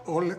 Hola.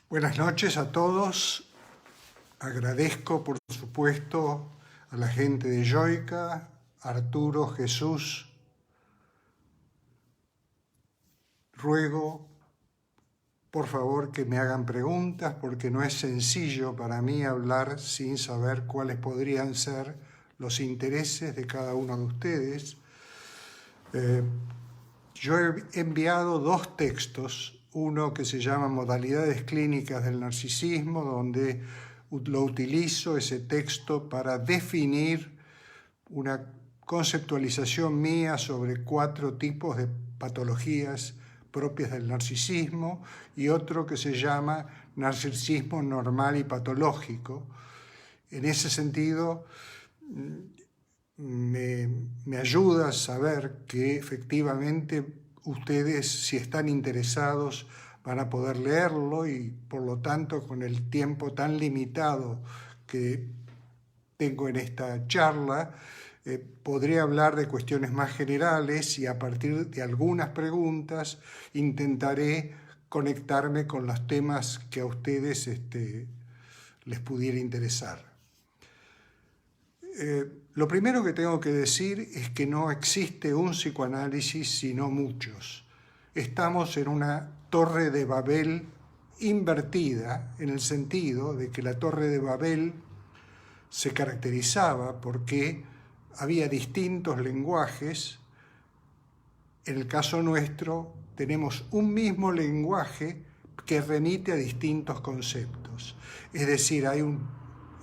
Buenas noches a todos. Agradezco, por supuesto, a la gente de Yoica, Arturo, Jesús. Ruego, por favor, que me hagan preguntas porque no es sencillo para mí hablar sin saber cuáles podrían ser los intereses de cada uno de ustedes. Yo he enviado dos textos, uno que se llama Modalidades Clínicas del Narcisismo, donde lo utilizo ese texto para definir una conceptualización mía sobre 4 tipos de patologías propias del narcisismo, y otro que se llama Narcisismo Normal y Patológico. En ese sentido, me ayuda a saber que efectivamente ustedes, si están interesados, van a poder leerlo, y por lo tanto, con el tiempo tan limitado que tengo en esta charla, podré hablar de cuestiones más generales, y a partir de algunas preguntas intentaré conectarme con los temas que a ustedes les pudiera interesar. Lo primero que tengo que decir es que no existe un psicoanálisis, sino muchos. Estamos en una torre de Babel invertida, en el sentido de que la torre de Babel se caracterizaba porque había distintos lenguajes. En el caso nuestro tenemos un mismo lenguaje que remite a distintos conceptos. Es decir, hay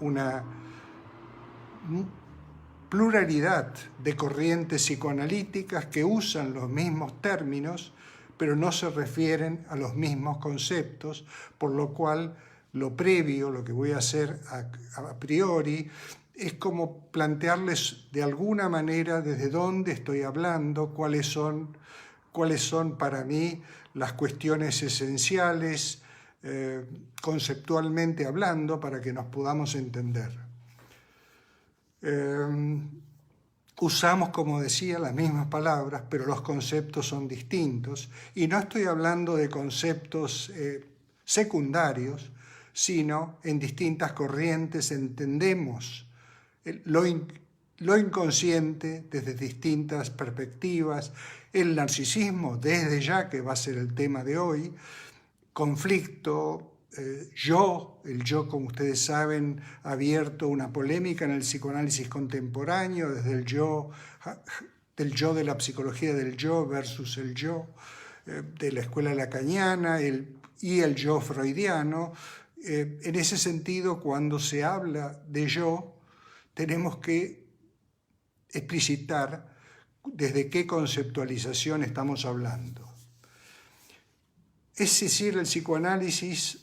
una pluralidad de corrientes psicoanalíticas que usan los mismos términos, pero no se refieren a los mismos conceptos, por lo cual lo previo, lo que voy a hacer a priori, es como plantearles de alguna manera desde dónde estoy hablando, cuáles son para mí las cuestiones esenciales, conceptualmente hablando, para que nos podamos entender. Usamos, como decía, las mismas palabras, pero los conceptos son distintos, y no estoy hablando de conceptos secundarios, sino en distintas corrientes entendemos lo inconsciente desde distintas perspectivas. El narcisismo, desde ya, que va a ser el tema de hoy, conflicto, el yo, como ustedes saben, ha abierto una polémica en el psicoanálisis contemporáneo, desde el yo de la psicología del yo versus el yo de la escuela lacaniana y el yo freudiano. En ese sentido, cuando se habla de yo, tenemos que explicitar desde qué conceptualización estamos hablando. Es decir, el psicoanálisis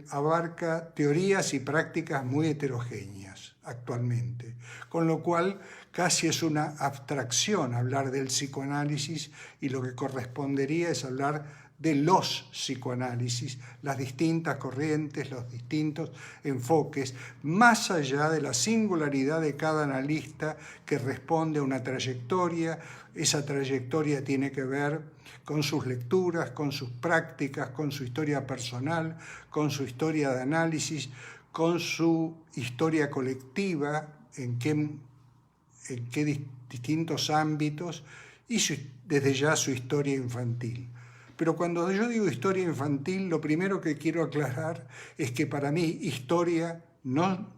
abarca teorías y prácticas muy heterogéneas actualmente, con lo cual casi es una abstracción hablar del psicoanálisis, y lo que correspondería es hablar de los psicoanálisis, las distintas corrientes, los distintos enfoques, más allá de la singularidad de cada analista que responde a una trayectoria. Esa trayectoria tiene que ver con sus lecturas, con sus prácticas, con su historia personal, con su historia de análisis, con su historia colectiva, en qué distintos ámbitos, y desde ya su historia infantil. Pero cuando yo digo historia infantil, lo primero que quiero aclarar es que para mí historia no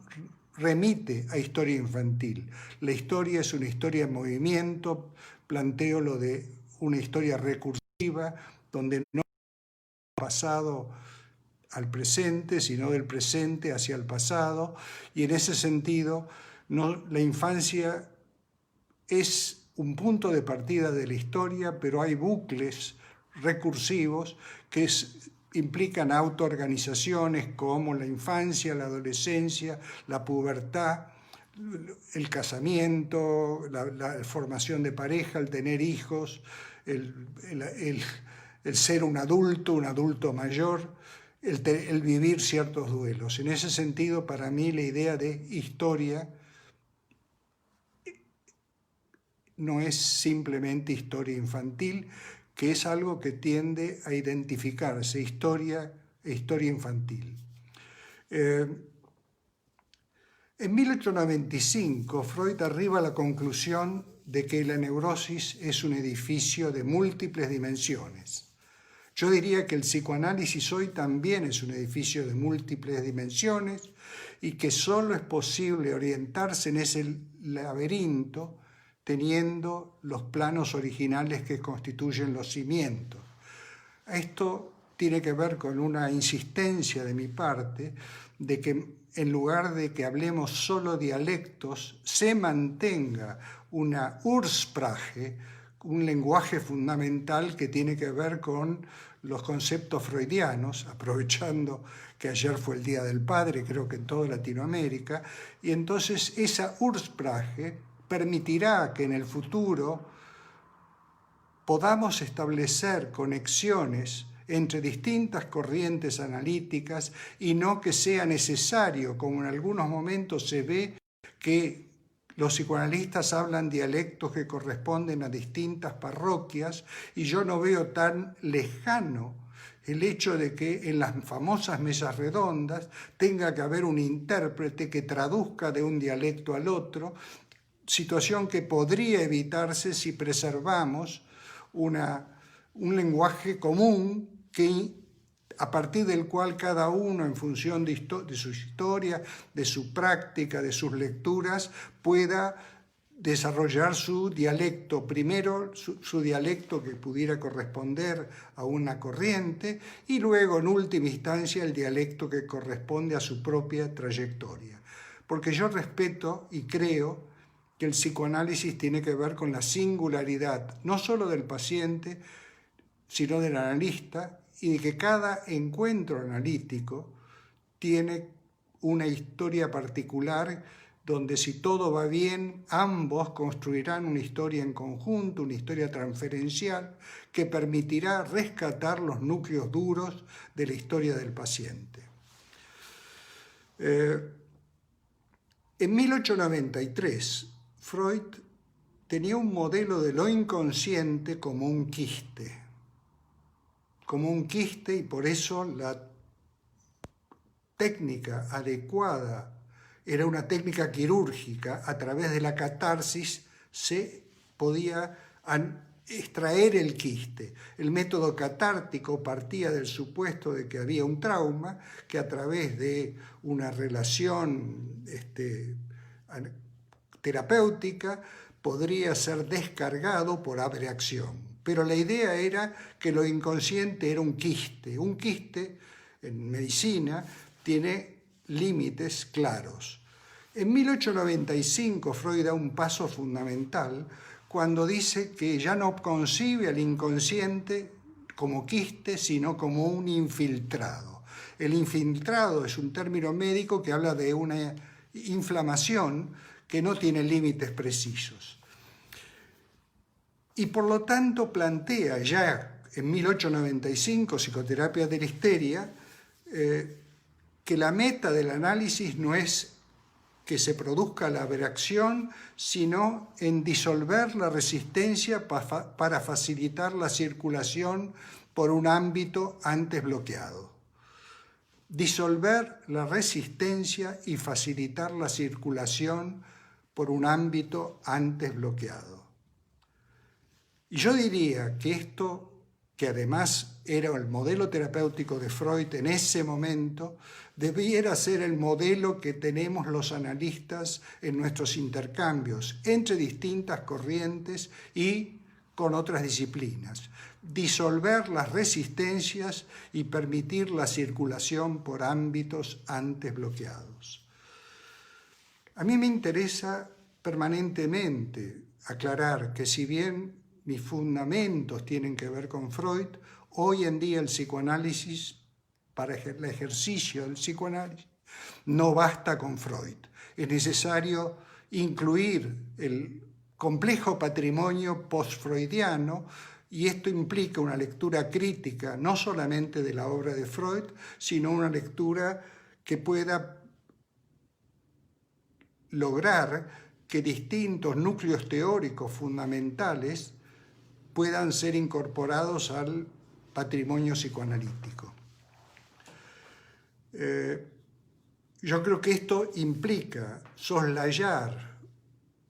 remite a historia infantil. La historia es una historia en movimiento, planteo lo de una historia recursiva, donde no pasado al presente, sino del presente hacia el pasado, y en ese sentido la infancia es un punto de partida de la historia, pero hay bucles recursivos que implican autoorganizaciones como la infancia, la adolescencia, la pubertad, el casamiento, la formación de pareja, el tener hijos, el ser un adulto mayor, el vivir ciertos duelos. En ese sentido, para mí, la idea de historia no es simplemente historia infantil, que es algo que tiende a identificarse, historia e historia infantil. En 1895, Freud arriba a la conclusión de que la neurosis es un edificio de múltiples dimensiones. Yo diría que el psicoanálisis hoy también es un edificio de múltiples dimensiones y que solo es posible orientarse en ese laberinto teniendo los planos originales que constituyen los cimientos. Esto tiene que ver con una insistencia de mi parte de que en lugar de que hablemos solo dialectos, se mantenga una Ursprache, un lenguaje fundamental que tiene que ver con los conceptos freudianos, aprovechando que ayer fue el Día del Padre, creo que en toda Latinoamérica, y entonces esa Ursprache permitirá que en el futuro podamos establecer conexiones entre distintas corrientes analíticas y no que sea necesario, como en algunos momentos se ve, que los psicoanalistas hablan dialectos que corresponden a distintas parroquias, y yo no veo tan lejano el hecho de que en las famosas mesas redondas tenga que haber un intérprete que traduzca de un dialecto al otro, situación que podría evitarse si preservamos un lenguaje común a partir del cual cada uno, en función de su historia, de su práctica, de sus lecturas, pueda desarrollar su dialecto. Primero, su dialecto que pudiera corresponder a una corriente y luego, en última instancia, el dialecto que corresponde a su propia trayectoria. Porque yo respeto y creo que el psicoanálisis tiene que ver con la singularidad, no solo del paciente, sino del analista, y de que cada encuentro analítico tiene una historia particular donde, si todo va bien, ambos construirán una historia en conjunto, una historia transferencial que permitirá rescatar los núcleos duros de la historia del paciente. En 1893, Freud tenía un modelo de lo inconsciente como un quiste, y por eso la técnica adecuada era una técnica quirúrgica. A través de la catarsis se podía extraer el quiste. El método catártico partía del supuesto de que había un trauma que, a través de una relación terapéutica, podría ser descargado por abreacción. Pero la idea era que lo inconsciente era un quiste. Un quiste, en medicina, tiene límites claros. En 1895 Freud da un paso fundamental cuando dice que ya no concibe al inconsciente como quiste, sino como un infiltrado. El infiltrado es un término médico que habla de una inflamación que no tiene límites precisos. Y por lo tanto plantea ya en 1895, Psicoterapia de la histeria, que la meta del análisis no es que se produzca la abreacción, sino en disolver la resistencia para facilitar la circulación por un ámbito antes bloqueado. Disolver la resistencia y facilitar la circulación por un ámbito antes bloqueado. Y yo diría que esto, que además era el modelo terapéutico de Freud en ese momento, debiera ser el modelo que tenemos los analistas en nuestros intercambios entre distintas corrientes y con otras disciplinas, disolver las resistencias y permitir la circulación por ámbitos antes bloqueados. A mí me interesa permanentemente aclarar que si bien mis fundamentos tienen que ver con Freud, hoy en día el psicoanálisis, para el ejercicio del psicoanálisis, no basta con Freud. Es necesario incluir el complejo patrimonio post-freudiano, y esto implica una lectura crítica no solamente de la obra de Freud, sino una lectura que pueda lograr que distintos núcleos teóricos fundamentales puedan ser incorporados al patrimonio psicoanalítico. Yo creo que esto implica soslayar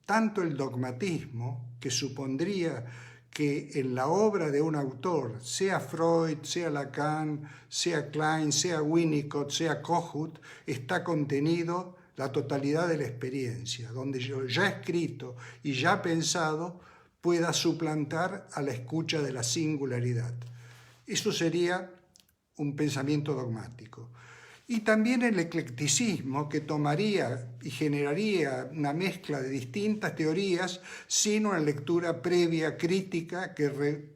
tanto el dogmatismo, que supondría que en la obra de un autor, sea Freud, sea Lacan, sea Klein, sea Winnicott, sea Kohut, está contenido la totalidad de la experiencia, donde yo ya escrito y ya pensado pueda suplantar a la escucha de la singularidad. Eso sería un pensamiento dogmático. Y también el eclecticismo, que tomaría y generaría una mezcla de distintas teorías sin una lectura previa crítica que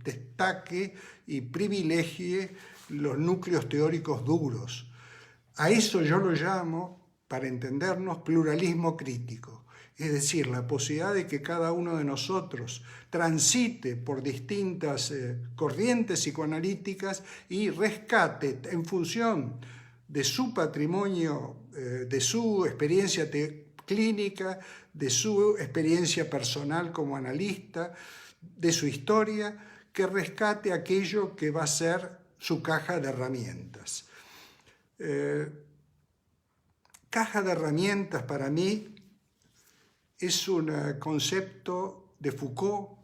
destaque y privilegie los núcleos teóricos duros. A eso yo lo llamo, para entendernos, pluralismo crítico. Es decir, la posibilidad de que cada uno de nosotros transite por distintas corrientes psicoanalíticas y rescate en función de su patrimonio, de su experiencia clínica, de su experiencia personal como analista, de su historia, que rescate aquello que va a ser su caja de herramientas. Caja de herramientas para mí es un concepto de Foucault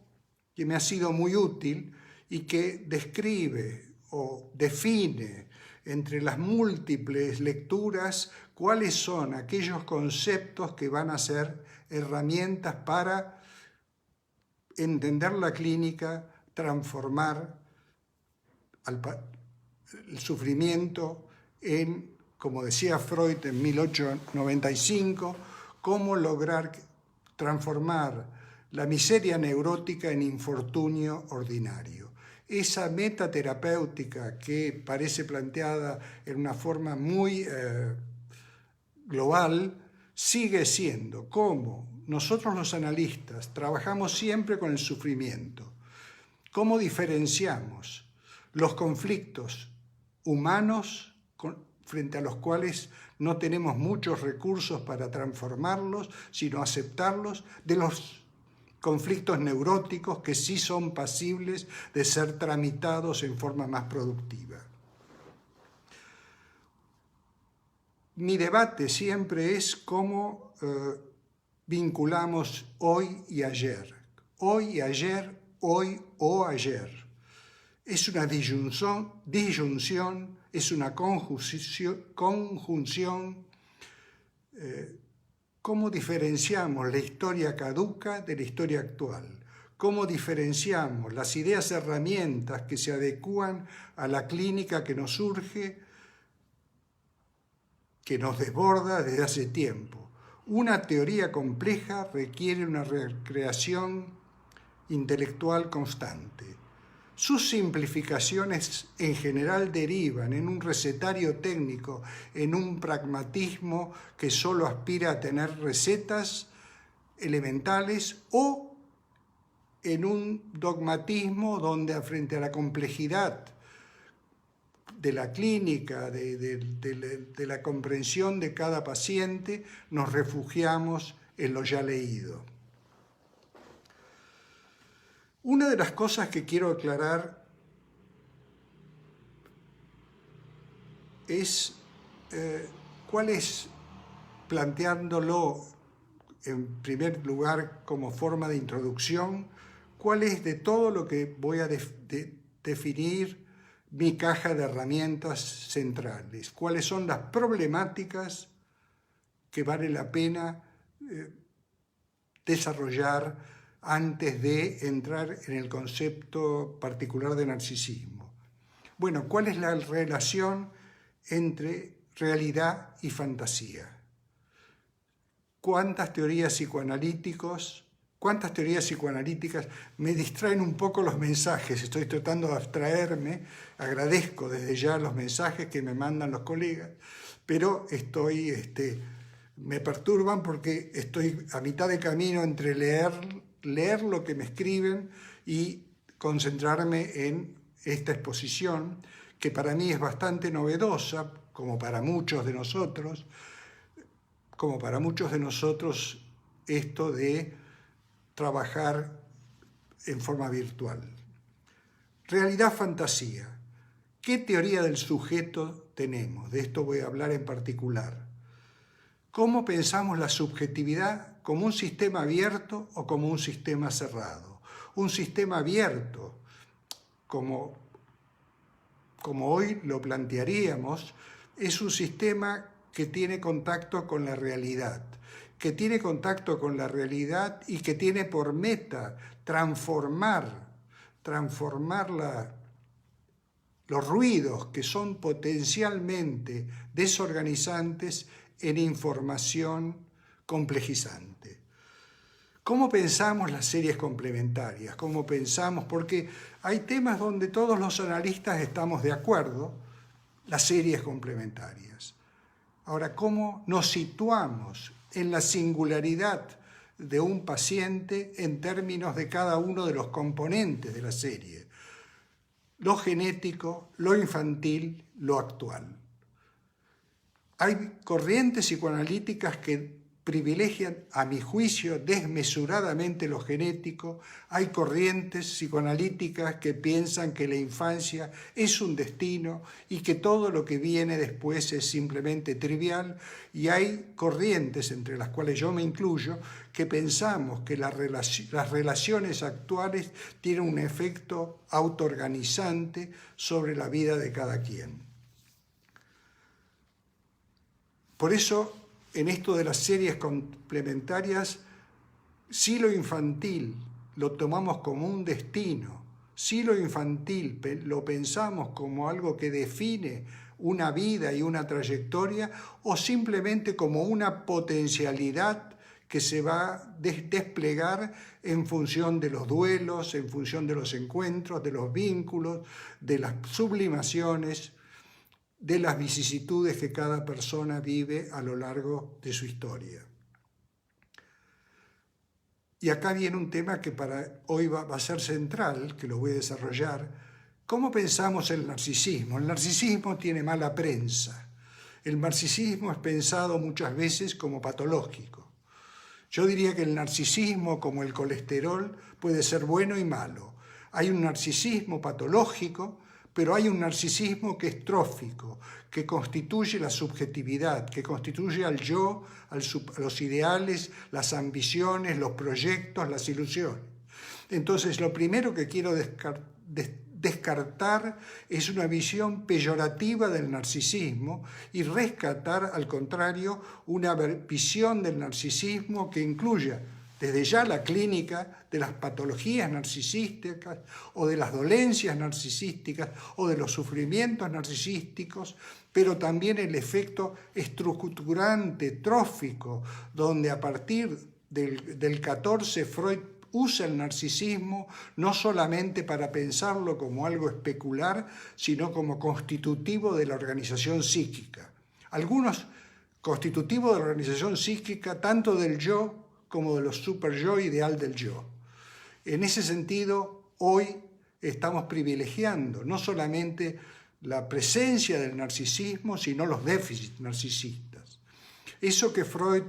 que me ha sido muy útil y que describe o define entre las múltiples lecturas cuáles son aquellos conceptos que van a ser herramientas para entender la clínica, transformar el sufrimiento en, como decía Freud en 1895, cómo lograr transformar la miseria neurótica en infortunio ordinario. Esa metaterapéutica que parece planteada en una forma muy global, sigue siendo cómo nosotros los analistas trabajamos siempre con el sufrimiento, cómo diferenciamos los conflictos humanos frente a los cuales no tenemos muchos recursos para transformarlos, sino aceptarlos, de los conflictos neuróticos que sí son pasibles de ser tramitados en forma más productiva. Mi debate siempre es cómo vinculamos hoy y ayer. Hoy y ayer, hoy o ayer. Es una disyunción, es una conjunción. ¿Cómo diferenciamos la historia caduca de la historia actual? ¿Cómo diferenciamos las ideas herramientas que se adecúan a la clínica que nos surge, que nos desborda desde hace tiempo? Una teoría compleja requiere una recreación intelectual constante. Sus simplificaciones en general derivan en un recetario técnico, en un pragmatismo que solo aspira a tener recetas elementales, o en un dogmatismo donde frente a la complejidad de la clínica, de la comprensión de cada paciente, nos refugiamos en lo ya leído. Una de las cosas que quiero aclarar es cuál es, planteándolo en primer lugar como forma de introducción, cuál es de todo lo que voy a definir mi caja de herramientas centrales, cuáles son las problemáticas que vale la pena desarrollar antes de entrar en el concepto particular de narcisismo. Bueno, ¿cuál es la relación entre realidad y fantasía? ¿Cuántas teorías psicoanalíticas me distraen un poco los mensajes? Estoy tratando de abstraerme, agradezco desde ya los mensajes que me mandan los colegas, pero me perturban porque estoy a mitad de camino entre leer lo que me escriben y concentrarme en esta exposición, que para mí es bastante novedosa, como para muchos de nosotros, esto de trabajar en forma virtual. Realidad-fantasía. ¿Qué teoría del sujeto tenemos? De esto voy a hablar en particular. ¿Cómo pensamos la subjetividad? ¿Como un sistema abierto o como un sistema cerrado? Un sistema abierto, como hoy lo plantearíamos, es un sistema que tiene contacto con la realidad, y que tiene por meta transformar los ruidos que son potencialmente desorganizantes en información complejizante. ¿Cómo pensamos las series complementarias? ¿Cómo pensamos? Porque hay temas donde todos los analistas estamos de acuerdo, las series complementarias. Ahora, ¿cómo nos situamos en la singularidad de un paciente en términos de cada uno de los componentes de la serie? Lo genético, lo infantil, lo actual. Hay corrientes psicoanalíticas que privilegian, a mi juicio, desmesuradamente lo genético. Hay corrientes psicoanalíticas que piensan que la infancia es un destino y que todo lo que viene después es simplemente trivial. Y hay corrientes, entre las cuales yo me incluyo, que pensamos que las relaciones actuales tienen un efecto autoorganizante sobre la vida de cada quien. Por eso, en esto de las series complementarias, si lo infantil lo tomamos como un destino, si lo infantil lo pensamos como algo que define una vida y una trayectoria, o simplemente como una potencialidad que se va a desplegar en función de los duelos, en función de los encuentros, de los vínculos, de las sublimaciones, de las vicisitudes que cada persona vive a lo largo de su historia. Y acá viene un tema que para hoy va a ser central, que lo voy a desarrollar. ¿Cómo pensamos el narcisismo? El narcisismo tiene mala prensa. El narcisismo es pensado muchas veces como patológico. Yo diría que el narcisismo, como el colesterol, puede ser bueno y malo. Hay un narcisismo patológico, pero hay un narcisismo que es trófico, que constituye la subjetividad, que constituye al yo, a los ideales, las ambiciones, los proyectos, las ilusiones. Entonces, lo primero que quiero descartar es una visión peyorativa del narcisismo y rescatar, al contrario, una visión del narcisismo que incluya desde ya la clínica de las patologías narcisísticas o de las dolencias narcisísticas o de los sufrimientos narcisísticos, pero también el efecto estructurante, trófico, donde a partir del 14 Freud usa el narcisismo no solamente para pensarlo como algo especular, sino como constitutivo de la organización psíquica. Algunos constitutivos de la organización psíquica, tanto del yo como de los super-yo ideal del yo. En ese sentido, hoy estamos privilegiando no solamente la presencia del narcisismo, sino los déficits narcisistas. Eso que Freud,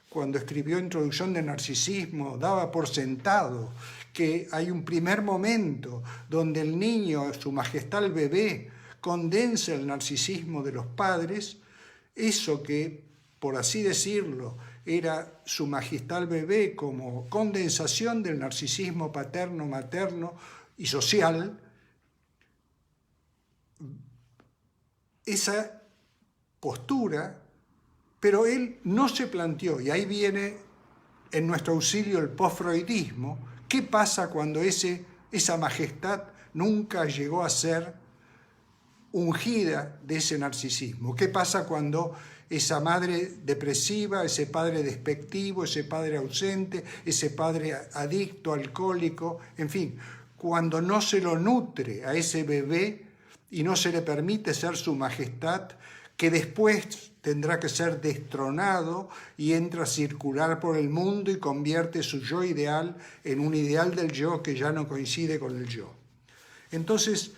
cuando escribió Introducción del Narcisismo, daba por sentado que hay un primer momento donde el niño, su majestad el bebé, condensa el narcisismo de los padres, eso que, por así decirlo, era su majestad el bebé como condensación del narcisismo paterno, materno y social, esa postura, pero él no se planteó, y ahí viene en nuestro auxilio el post-freudismo, ¿Qué pasa cuando esa majestad nunca llegó a ser ungida de ese narcisismo? ¿Qué pasa cuando esa madre depresiva, ese padre despectivo, ese padre ausente, ese padre adicto, alcohólico, en fin, cuando no se lo nutre a ese bebé y no se le permite ser su majestad, que después tendrá que ser destronado y entra a circular por el mundo y convierte su yo ideal en un ideal del yo que ya no coincide con el yo? Entonces,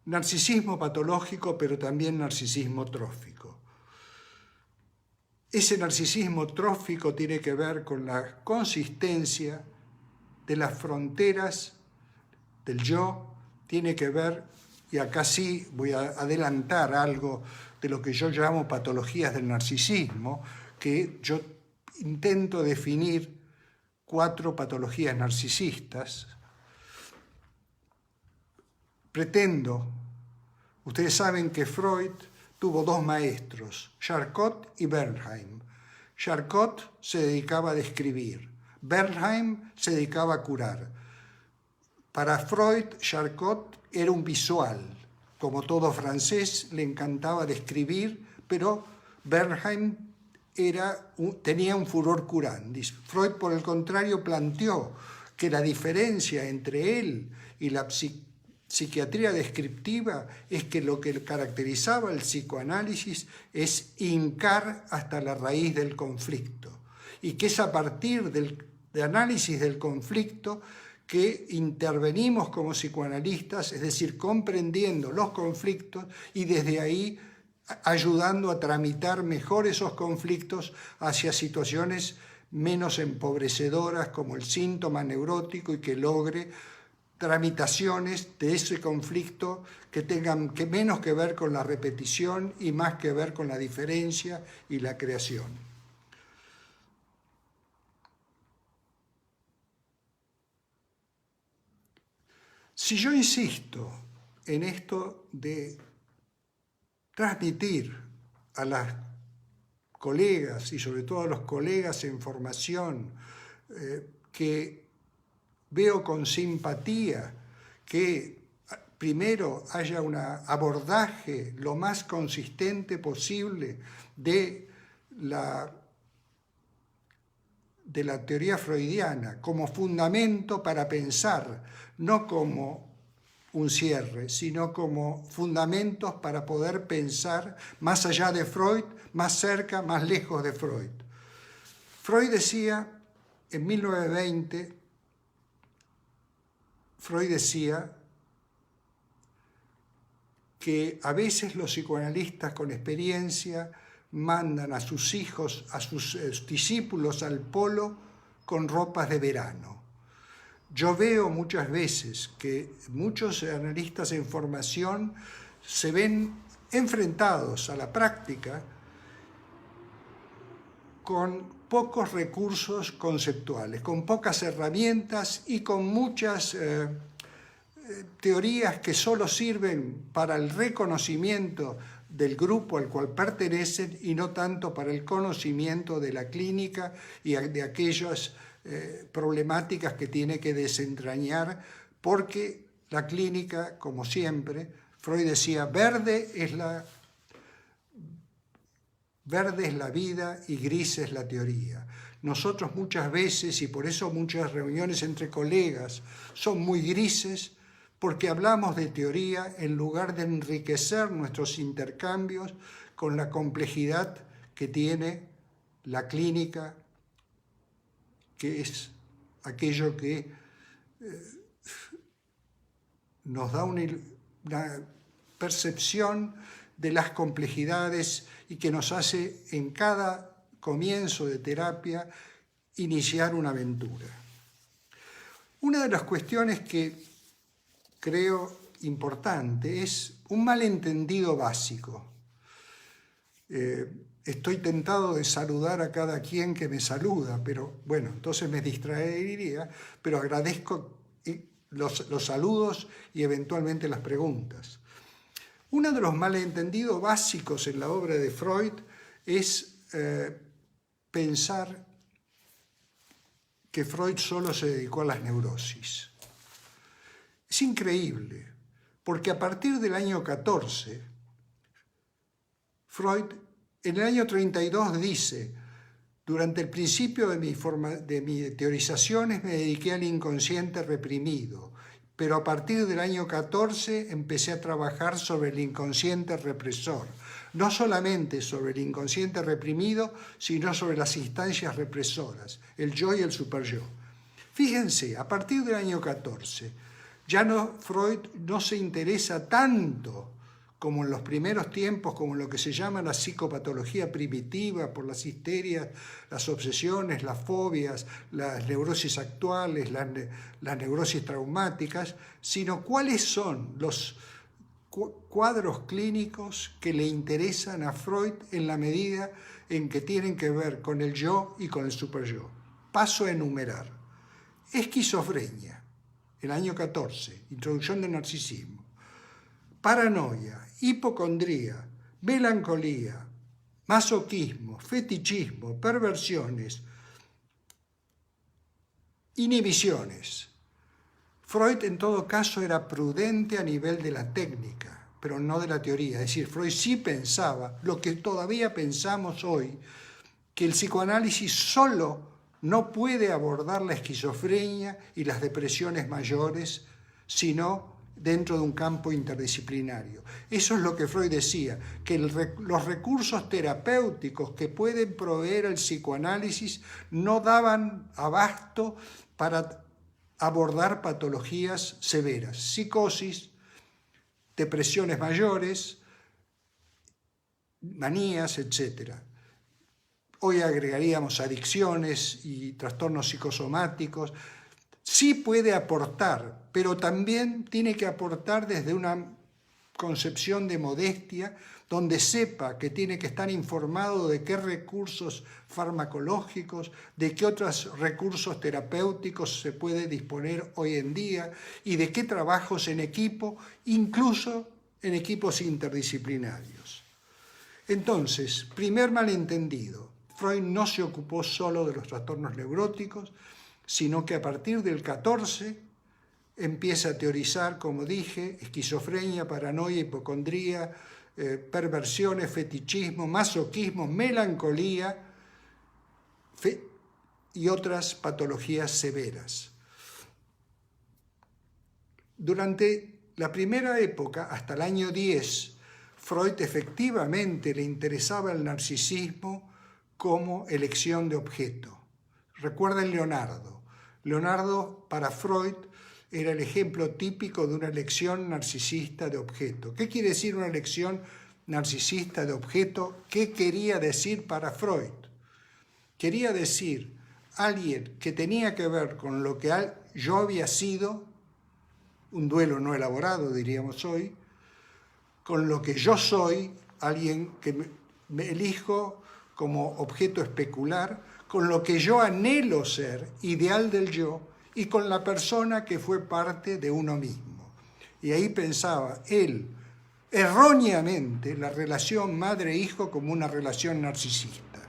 narcisismo patológico, pero también narcisismo trófico. Ese narcisismo trófico tiene que ver con la consistencia de las fronteras del yo, tiene que ver, y acá sí voy a adelantar algo de lo que yo llamo patologías del narcisismo, que yo intento definir 4 patologías narcisistas. Ustedes saben que Freud tuvo 2 maestros, Charcot y Bernheim. Charcot se dedicaba a describir, Bernheim se dedicaba a curar. Para Freud, Charcot era un visual. Como todo francés, le encantaba describir, pero Bernheim tenía un furor curandi. Freud, por el contrario, planteó que la diferencia entre él y la psiquiatría descriptiva es que lo que caracterizaba el psicoanálisis es hincar hasta la raíz del conflicto, y que es a partir del análisis del conflicto que intervenimos como psicoanalistas, es decir, comprendiendo los conflictos y desde ahí ayudando a tramitar mejor esos conflictos hacia situaciones menos empobrecedoras como el síntoma neurótico, y que logre tramitaciones de ese conflicto que tengan menos que ver con la repetición y más que ver con la diferencia y la creación. Si yo insisto en esto de transmitir a las colegas y sobre todo a los colegas en formación que veo con simpatía que primero haya un abordaje lo más consistente posible de la teoría freudiana como fundamento para pensar, no como un cierre, sino como fundamentos para poder pensar más allá de Freud, más cerca, más lejos de Freud. Freud decía, en 1920, Freud decía que a veces los psicoanalistas con experiencia mandan a sus hijos, a sus discípulos al polo con ropas de verano. Yo veo muchas veces que muchos analistas en formación se ven enfrentados a la práctica con pocos recursos conceptuales, con pocas herramientas y con muchas teorías que solo sirven para el reconocimiento del grupo al cual pertenecen y no tanto para el conocimiento de la clínica y de aquellas problemáticas que tiene que desentrañar, porque la clínica, como siempre, Freud decía, verde es la vida y gris es la teoría. Nosotros muchas veces, y por eso muchas reuniones entre colegas son muy grises, porque hablamos de teoría en lugar de enriquecer nuestros intercambios con la complejidad que tiene la clínica, que es aquello que nos da una percepción de las complejidades y que nos hace en cada comienzo de terapia iniciar una aventura. Una de las cuestiones que creo importante es un malentendido básico. Estoy tentado de saludar a cada quien que me saluda, pero bueno, entonces me distraería, pero agradezco los saludos y eventualmente las preguntas. Uno de los malentendidos básicos en la obra de Freud es pensar que Freud solo se dedicó a las neurosis. Es increíble, porque a partir del año 14, Freud en el año 32 dice: durante el principio de mis teorizaciones me dediqué al inconsciente reprimido, pero a partir del año 14 empecé a trabajar sobre el inconsciente represor, no solamente sobre el inconsciente reprimido, sino sobre las instancias represoras, el yo y el superyo. Fíjense, a partir del año 14, Freud no se interesa tanto como en los primeros tiempos, como en lo que se llama la psicopatología primitiva, por las histerias, las obsesiones, las fobias, las neurosis actuales, las neurosis traumáticas, sino cuáles son los cuadros clínicos que le interesan a Freud en la medida en que tienen que ver con el yo y con el superyo. Paso a enumerar. Esquizofrenia, el año 14, introducción del narcisismo. Paranoia, hipocondría, melancolía, masoquismo, fetichismo, perversiones, inhibiciones. Freud en todo caso era prudente a nivel de la técnica, pero no de la teoría. Es decir, Freud sí pensaba, lo que todavía pensamos hoy, que el psicoanálisis solo no puede abordar la esquizofrenia y las depresiones mayores, sino dentro de un campo interdisciplinario. Eso es lo que Freud decía, que los recursos terapéuticos que pueden proveer el psicoanálisis no daban abasto para abordar patologías severas, psicosis, depresiones mayores, manías, etc. Hoy agregaríamos adicciones y trastornos psicosomáticos. Sí puede aportar, pero también tiene que aportar desde una concepción de modestia, donde sepa que tiene que estar informado de qué recursos farmacológicos, de qué otros recursos terapéuticos se puede disponer hoy en día y de qué trabajos en equipo, incluso en equipos interdisciplinarios. Entonces, primer malentendido, Freud no se ocupó solo de los trastornos neuróticos, sino que a partir del 14 empieza a teorizar, como dije, esquizofrenia, paranoia, hipocondría, perversiones, fetichismo, masoquismo, melancolía y otras patologías severas. Durante la primera época, hasta el año 10, Freud efectivamente le interesaba el narcisismo como elección de objeto. Recuerden Leonardo. Leonardo, para Freud, era el ejemplo típico de una elección narcisista de objeto. ¿Qué quiere decir una elección narcisista de objeto? ¿Qué quería decir para Freud? Quería decir alguien que tenía que ver con lo que yo había sido, un duelo no elaborado, diríamos hoy, con lo que yo soy, alguien que me elijo como objeto especular, con lo que yo anhelo ser, ideal del yo, y con la persona que fue parte de uno mismo. Y ahí pensaba él, erróneamente, la relación madre-hijo como una relación narcisista.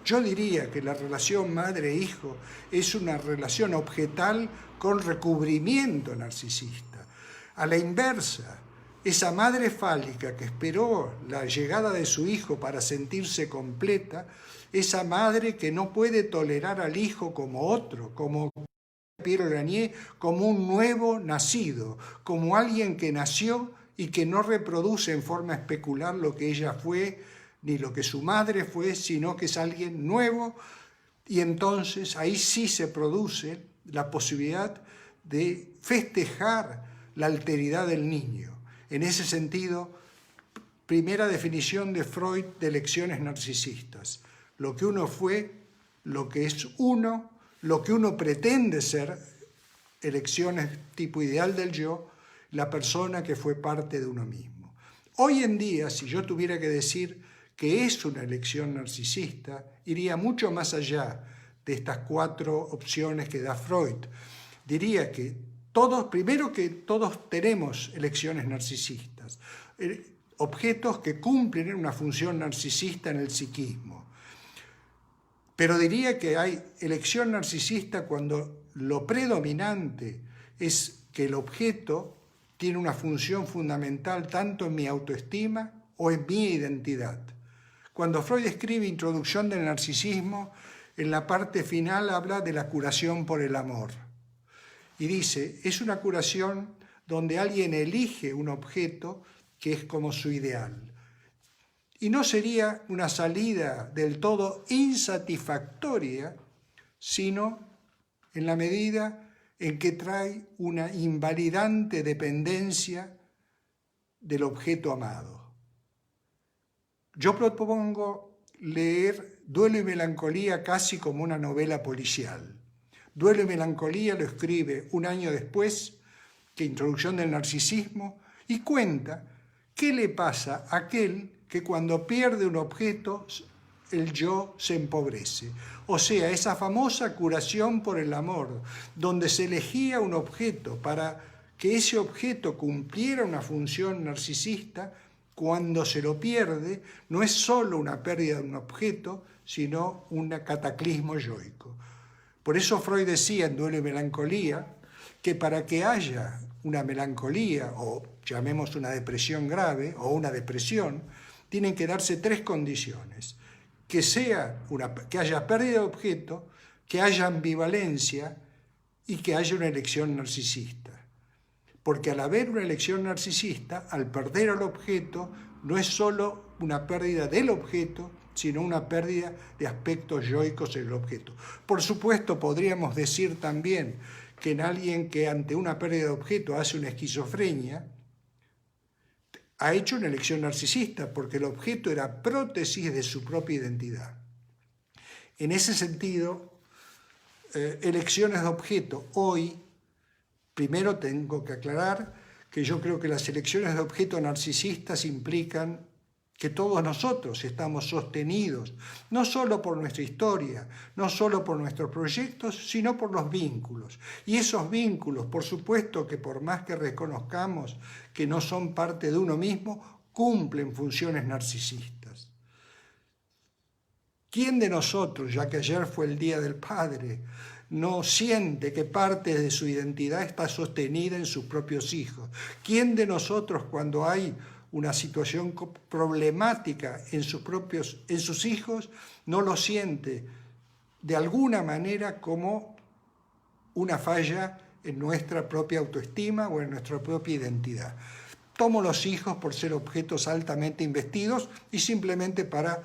Yo diría que la relación madre-hijo es una relación objetal con recubrimiento narcisista. A la inversa, esa madre fálica que esperó la llegada de su hijo para sentirse completa, esa madre que no puede tolerar al hijo como otro, como Pierre Lanier, como un nuevo nacido, como alguien que nació y que no reproduce en forma especular lo que ella fue, ni lo que su madre fue, sino que es alguien nuevo, y entonces ahí sí se produce la posibilidad de festejar la alteridad del niño. En ese sentido, primera definición de Freud de elecciones narcisistas. Lo que uno fue, lo que es uno, lo que uno pretende ser, elecciones tipo ideal del yo, la persona que fue parte de uno mismo. Hoy en día, si yo tuviera que decir que es una elección narcisista, iría mucho más allá de estas 4 opciones que da Freud. Diría que primero que todos tenemos elecciones narcisistas, objetos que cumplen una función narcisista en el psiquismo. Pero diría que hay elección narcisista cuando lo predominante es que el objeto tiene una función fundamental tanto en mi autoestima o en mi identidad. Cuando Freud escribe Introducción del narcisismo, en la parte final habla de la curación por el amor. Y dice, es una curación donde alguien elige un objeto que es como su ideal. Y no sería una salida del todo insatisfactoria, sino en la medida en que trae una invalidante dependencia del objeto amado. Yo propongo leer Duelo y Melancolía casi como una novela policial. Duelo y Melancolía lo escribe un año después que Introducción del narcisismo y cuenta qué le pasa a aquel que cuando pierde un objeto el yo se empobrece. O sea, esa famosa curación por el amor, donde se elegía un objeto para que ese objeto cumpliera una función narcisista, cuando se lo pierde, no es solo una pérdida de un objeto, sino un cataclismo yoico. Por eso Freud decía en Duelo y Melancolía que para que haya una melancolía, o llamemos una depresión grave, o una depresión, tienen que darse tres condiciones. Que haya pérdida de objeto, que haya ambivalencia y que haya una elección narcisista. Porque al haber una elección narcisista, al perder al objeto, no es solo una pérdida del objeto, sino una pérdida de aspectos yoicos en el objeto. Por supuesto, podríamos decir también que en alguien que ante una pérdida de objeto hace una esquizofrenia, ha hecho una elección narcisista, porque el objeto era prótesis de su propia identidad. En ese sentido, elecciones de objeto. Hoy, primero tengo que aclarar que yo creo que las elecciones de objeto narcisistas implican que todos nosotros estamos sostenidos, no solo por nuestra historia, no solo por nuestros proyectos, sino por los vínculos. Y esos vínculos, por supuesto que por más que reconozcamos que no son parte de uno mismo, cumplen funciones narcisistas. ¿Quién de nosotros, ya que ayer fue el Día del Padre, no siente que parte de su identidad está sostenida en sus propios hijos? ¿Quién de nosotros, cuando hay una situación problemática en sus hijos, no lo siente de alguna manera como una falla en nuestra propia autoestima o en nuestra propia identidad? Tomo los hijos por ser objetos altamente investidos y simplemente para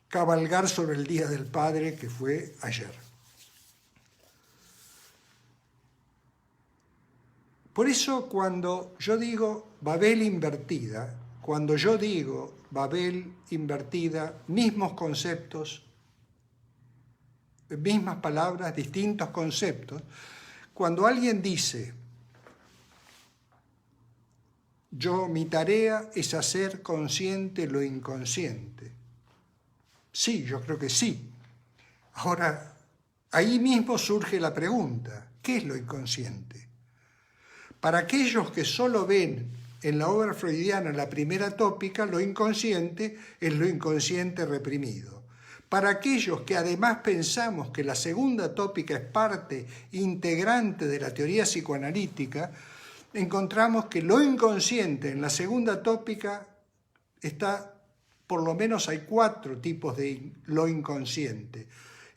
cabalgar sobre el Día del Padre que fue ayer. Por eso cuando yo digo Babel invertida, mismos conceptos, mismas palabras, distintos conceptos, cuando alguien dice, mi tarea es hacer consciente lo inconsciente. Sí, yo creo que sí. Ahora, ahí mismo surge la pregunta, ¿qué es lo inconsciente? Para aquellos que solo ven en la obra freudiana la primera tópica, lo inconsciente es lo inconsciente reprimido. Para aquellos que además pensamos que la segunda tópica es parte integrante de la teoría psicoanalítica, encontramos que lo inconsciente en la segunda tópica por lo menos hay 4 tipos de lo inconsciente.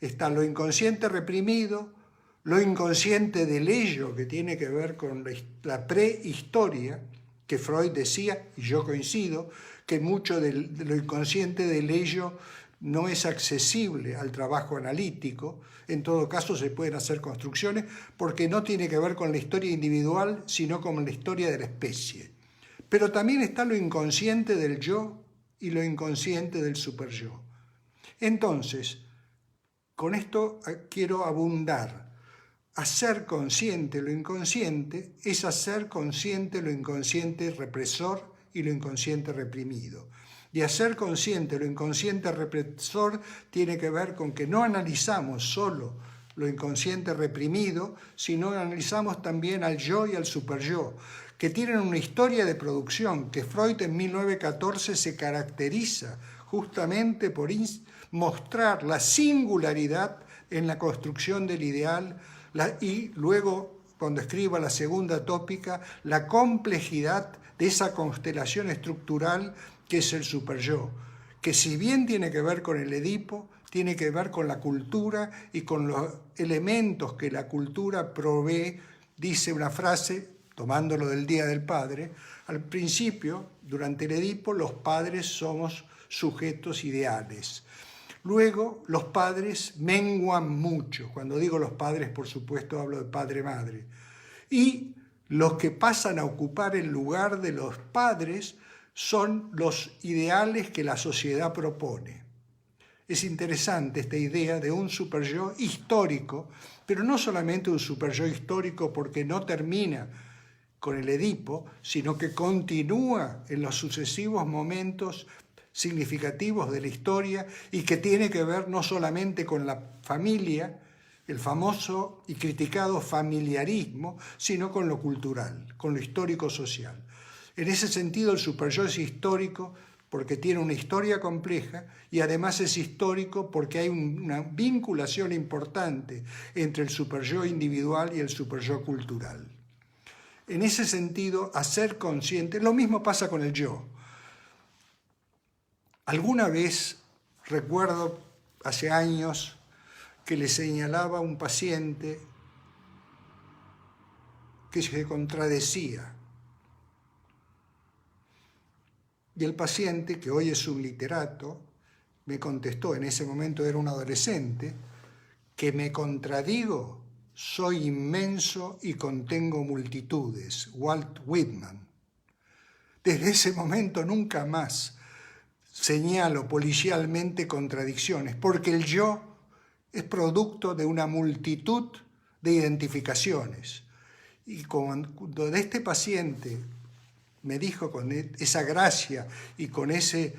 Está lo inconsciente reprimido, lo inconsciente del ello, que tiene que ver con la prehistoria, que Freud decía, y yo coincido, que mucho de lo inconsciente del ello no es accesible al trabajo analítico. En todo caso se pueden hacer construcciones porque no tiene que ver con la historia individual, sino con la historia de la especie. Pero también está lo inconsciente del yo y lo inconsciente del superyo. Entonces, con esto quiero abundar. Hacer consciente lo inconsciente es hacer consciente lo inconsciente represor y lo inconsciente reprimido. Y hacer consciente lo inconsciente represor tiene que ver con que no analizamos solo lo inconsciente reprimido, sino analizamos también al yo y al superyo, que tienen una historia de producción que Freud en 1914 se caracteriza justamente mostrar la singularidad en la construcción del ideal y luego, cuando escriba la segunda tópica, la complejidad de esa constelación estructural que es el superyo, que si bien tiene que ver con el Edipo, tiene que ver con la cultura y con los elementos que la cultura provee. Dice una frase, tomándolo del Día del Padre, al principio, durante el Edipo, los padres somos sujetos ideales. Luego, los padres menguan mucho. Cuando digo los padres, por supuesto, hablo de padre-madre. Y los que pasan a ocupar el lugar de los padres son los ideales que la sociedad propone. Es interesante esta idea de un superyo histórico, pero no solamente un superyo histórico porque no termina con el Edipo, sino que continúa en los sucesivos momentos significativos de la historia y que tiene que ver no solamente con la familia, el famoso y criticado familiarismo, sino con lo cultural, con lo histórico-social. En ese sentido, el superyo es histórico porque tiene una historia compleja y además es histórico porque hay una vinculación importante entre el superyo individual y el superyo cultural. En ese sentido, hacer consciente, lo mismo pasa con el yo. Alguna vez, recuerdo hace años, que le señalaba a un paciente que se contradecía. Y el paciente, que hoy es un literato, me contestó, en ese momento era un adolescente, que me contradigo, soy inmenso y contengo multitudes, Walt Whitman. Desde ese momento nunca más señalo policialmente contradicciones, porque el yo es producto de una multitud de identificaciones. Y cuando de este paciente me dijo con esa gracia y con ese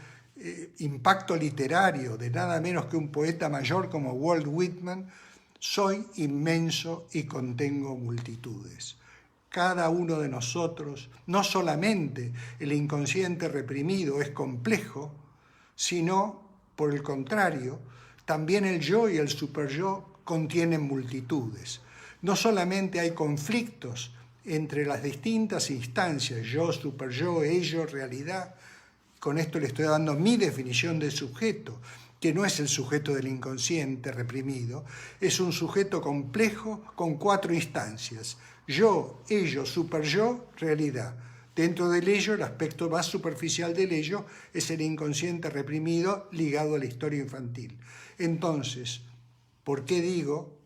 impacto literario de nada menos que un poeta mayor como Walt Whitman, soy inmenso y contengo multitudes. Cada uno de nosotros, no solamente el inconsciente reprimido es complejo, sino, por el contrario, también el yo y el superyo contienen multitudes. No solamente hay conflictos entre las distintas instancias, yo, superyo, ello, realidad. Con esto le estoy dando mi definición de sujeto, que no es el sujeto del inconsciente reprimido, es un sujeto complejo con 4 instancias: yo, ello, superyo, realidad. Dentro del ello, el aspecto más superficial del ello es el inconsciente reprimido ligado a la historia infantil. Entonces, ¿por qué digo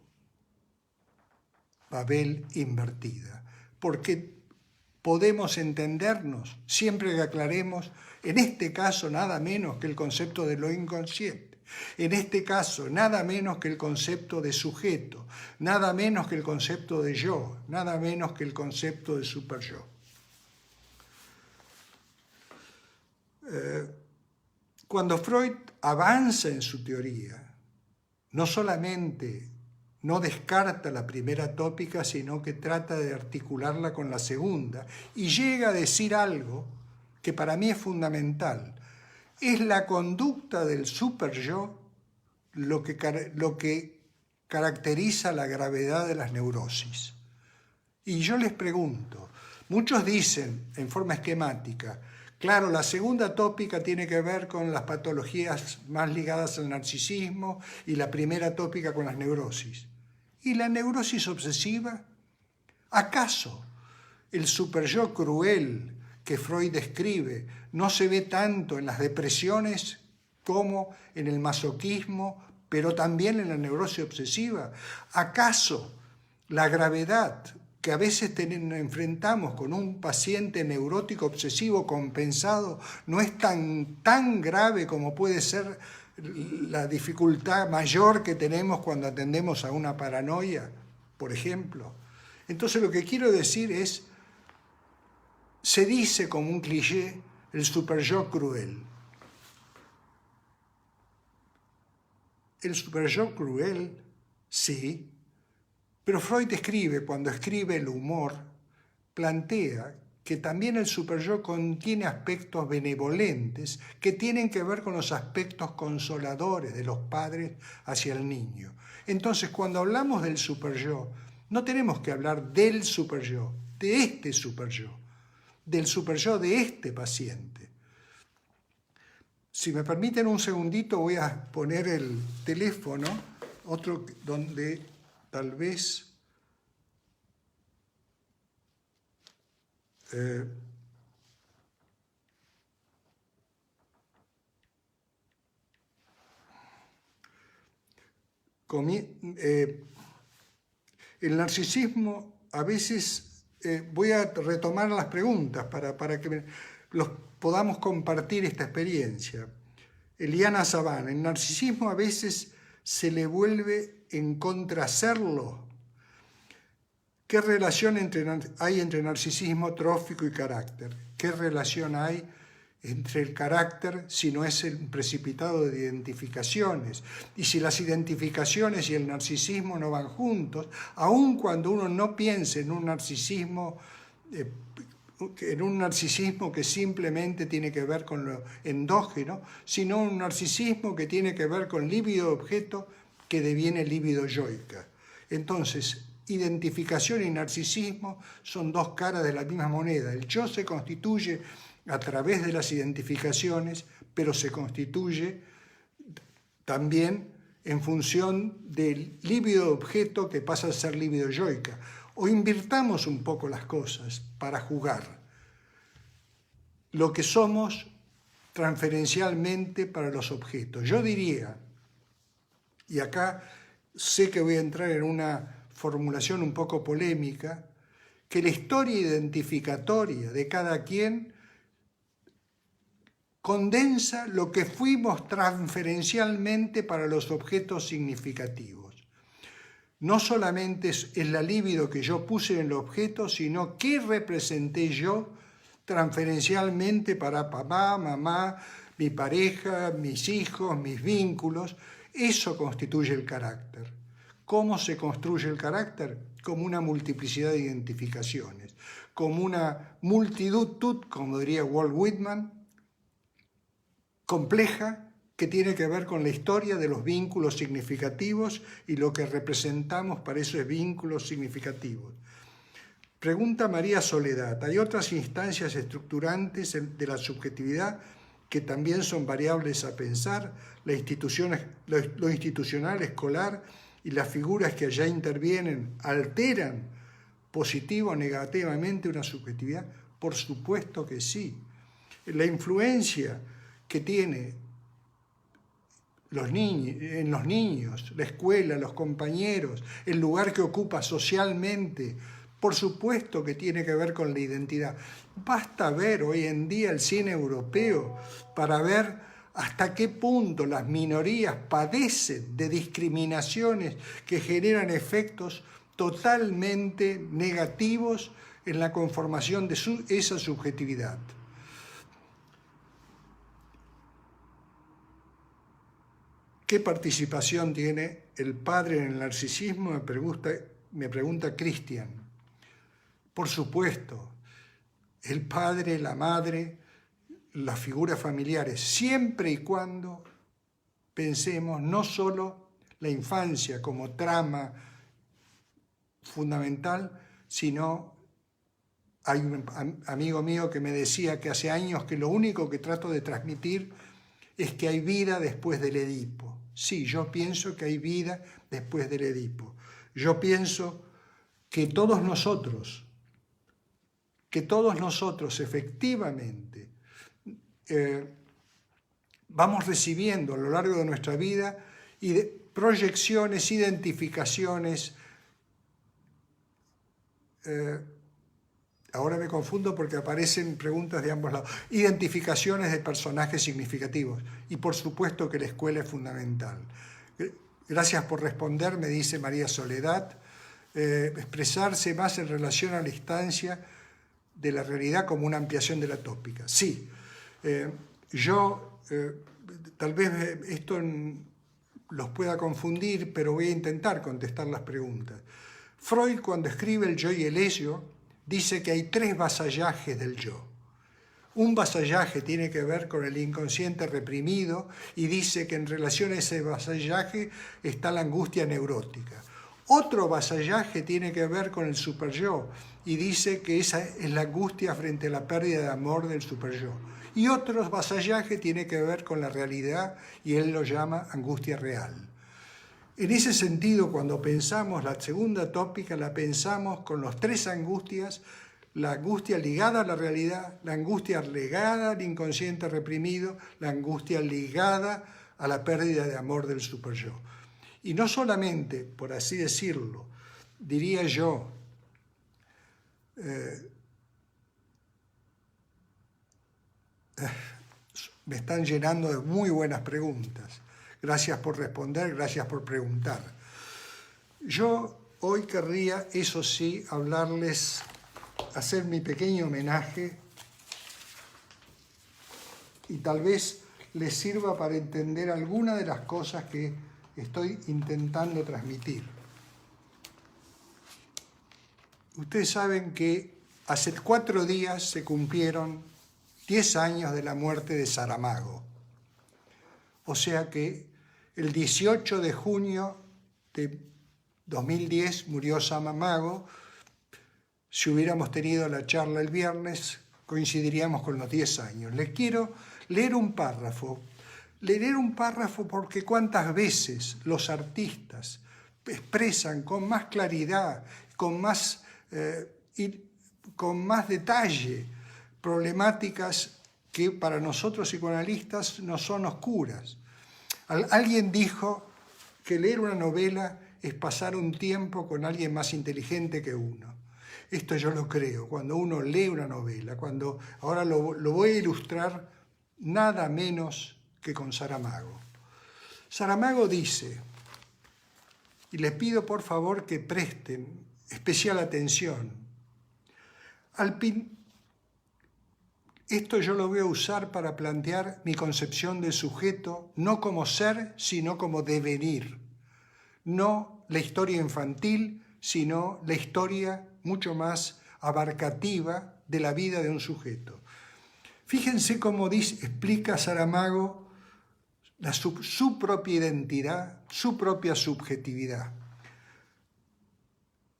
Babel invertida? Porque podemos entendernos siempre que aclaremos, en este caso, nada menos que el concepto de lo inconsciente, en este caso, nada menos que el concepto de sujeto, nada menos que el concepto de yo, nada menos que el concepto de superyo. Cuando Freud avanza en su teoría, no solamente no descarta la primera tópica, sino que trata de articularla con la segunda y llega a decir algo que para mí es fundamental. Es la conducta del superyo lo que caracteriza la gravedad de las neurosis. Y yo les pregunto, muchos dicen en forma esquemática, claro, la segunda tópica tiene que ver con las patologías más ligadas al narcisismo y la primera tópica con las neurosis. ¿Y la neurosis obsesiva? ¿Acaso el superyo cruel que Freud describe no se ve tanto en las depresiones como en el masoquismo, pero también en la neurosis obsesiva? ¿Acaso la gravedad que a veces enfrentamos con un paciente neurótico obsesivo compensado no es tan grave como puede ser la dificultad mayor que tenemos cuando atendemos a una paranoia, por ejemplo? Entonces lo que quiero decir es, se dice como un cliché el superyo cruel. El superyo cruel, sí, pero Freud cuando escribe el humor, plantea que también el superyo contiene aspectos benevolentes que tienen que ver con los aspectos consoladores de los padres hacia el niño. Entonces, cuando hablamos del superyo, no tenemos que hablar del superyo, de este superyo, del superyo de este paciente. Si me permiten un segundito, voy a poner el teléfono, otro donde tal vez... el narcisismo, a veces voy a retomar las preguntas para que los podamos compartir esta experiencia. Eliana Sabán, el narcisismo a veces se le vuelve en contra hacerlo. ¿Qué relación hay entre narcisismo trófico y carácter? ¿Qué relación hay entre el carácter si no es el precipitado de identificaciones? Y si las identificaciones y el narcisismo no van juntos, aun cuando uno no piense en un narcisismo que simplemente tiene que ver con lo endógeno, sino un narcisismo que tiene que ver con líbido objeto que deviene líbido yoica. Entonces, identificación y narcisismo son dos caras de la misma moneda. El yo se constituye a través de las identificaciones, pero se constituye también en función del líbido objeto que pasa a ser líbido yoica. O invirtamos un poco las cosas para jugar. Lo que somos transferencialmente para los objetos. Yo diría, y acá sé que voy a entrar en una formulación un poco polémica, que la historia identificatoria de cada quien condensa lo que fuimos transferencialmente para los objetos significativos. No solamente es la libido que yo puse en el objeto, sino qué representé yo transferencialmente para papá, mamá, mi pareja, mis hijos, mis vínculos. Eso constituye el carácter. ¿Cómo se construye el carácter? Como una multiplicidad de identificaciones, como una multitud, como diría Walt Whitman, compleja, que tiene que ver con la historia de los vínculos significativos y lo que representamos para esos vínculos significativos. Pregunta María Soledad, ¿hay otras instancias estructurantes de la subjetividad que también son variables a pensar? Lo institucional, escolar y las figuras que allá intervienen alteran positivo o negativamente una subjetividad. Por supuesto que sí. La influencia que tiene en los niños, la escuela, los compañeros, el lugar que ocupa socialmente, por supuesto que tiene que ver con la identidad. Basta ver hoy en día el cine europeo para ver hasta qué punto las minorías padecen de discriminaciones que generan efectos totalmente negativos en la conformación de esa subjetividad. ¿Qué participación tiene el padre en el narcisismo? Me pregunta Cristian. Por supuesto, el padre, la madre, las figuras familiares, siempre y cuando pensemos no solo la infancia como trama fundamental, sino hay un amigo mío que me decía que hace años que lo único que trato de transmitir es que hay vida después del Edipo. Sí, yo pienso que hay vida después del Edipo. Yo pienso que todos nosotros efectivamente vamos recibiendo a lo largo de nuestra vida proyecciones, identificaciones. Ahora me confundo porque aparecen preguntas de ambos lados. Identificaciones de personajes significativos. Y por supuesto que la escuela es fundamental. Gracias por responder, me dice María Soledad. Expresarse más en relación a la instancia de la realidad como una ampliación de la tópica. Sí, tal vez esto los pueda confundir, pero voy a intentar contestar las preguntas. Freud, cuando escribe El yo y el ello, dice que hay 3 vasallajes del yo. Un vasallaje tiene que ver con el inconsciente reprimido y dice que en relación a ese vasallaje está la angustia neurótica. Otro vasallaje tiene que ver con el superyo y dice que esa es la angustia frente a la pérdida de amor del superyo. Y otro vasallaje tiene que ver con la realidad y él lo llama angustia real. En ese sentido, cuando pensamos la segunda tópica, la pensamos con los 3 angustias: la angustia ligada a la realidad, la angustia ligada al inconsciente reprimido, la angustia ligada a la pérdida de amor del superyo. Y no solamente, por así decirlo, diría yo, me están llenando de muy buenas preguntas. Gracias por responder, gracias por preguntar. Yo hoy querría, eso sí, hablarles, hacer mi pequeño homenaje y tal vez les sirva para entender algunas de las cosas que estoy intentando transmitir. Ustedes saben que hace 4 días se cumplieron 10 años de la muerte de Saramago. O sea que el 18 de junio de 2010 murió Saramago. Si hubiéramos tenido la charla el viernes, coincidiríamos con los 10 años. Les quiero leer un párrafo. Leer un párrafo porque cuántas veces los artistas expresan con más claridad, con más detalle, problemáticas que para nosotros psicoanalistas no son oscuras. Alguien dijo que leer una novela es pasar un tiempo con alguien más inteligente que uno. Esto yo lo creo, cuando uno lee una novela, ahora lo voy a ilustrar nada menos que con Saramago. Saramago dice, y les pido por favor que presten especial atención, esto yo lo voy a usar para plantear mi concepción del sujeto, no como ser, sino como devenir. No la historia infantil, sino la historia mucho más abarcativa de la vida de un sujeto. Fíjense cómo explica Saramago su propia identidad, su propia subjetividad.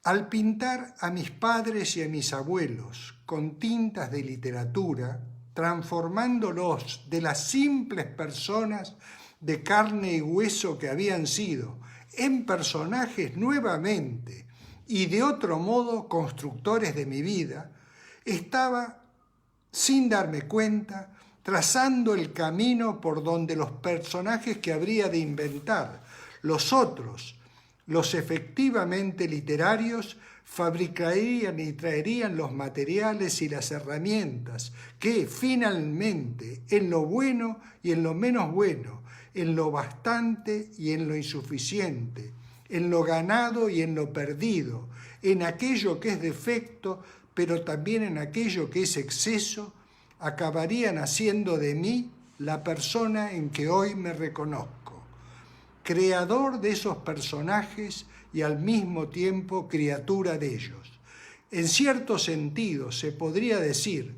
Al pintar a mis padres y a mis abuelos con tintas de literatura, transformándolos de las simples personas de carne y hueso que habían sido en personajes nuevamente y de otro modo constructores de mi vida, estaba, sin darme cuenta, trazando el camino por donde los personajes que habría de inventar, los otros, los efectivamente literarios, fabricarían y traerían los materiales y las herramientas que finalmente, en lo bueno y en lo menos bueno, en lo bastante y en lo insuficiente, en lo ganado y en lo perdido, en aquello que es defecto, pero también en aquello que es exceso, acabarían haciendo de mí la persona en que hoy me reconozco, creador de esos personajes y al mismo tiempo criatura de ellos. En cierto sentido se podría decir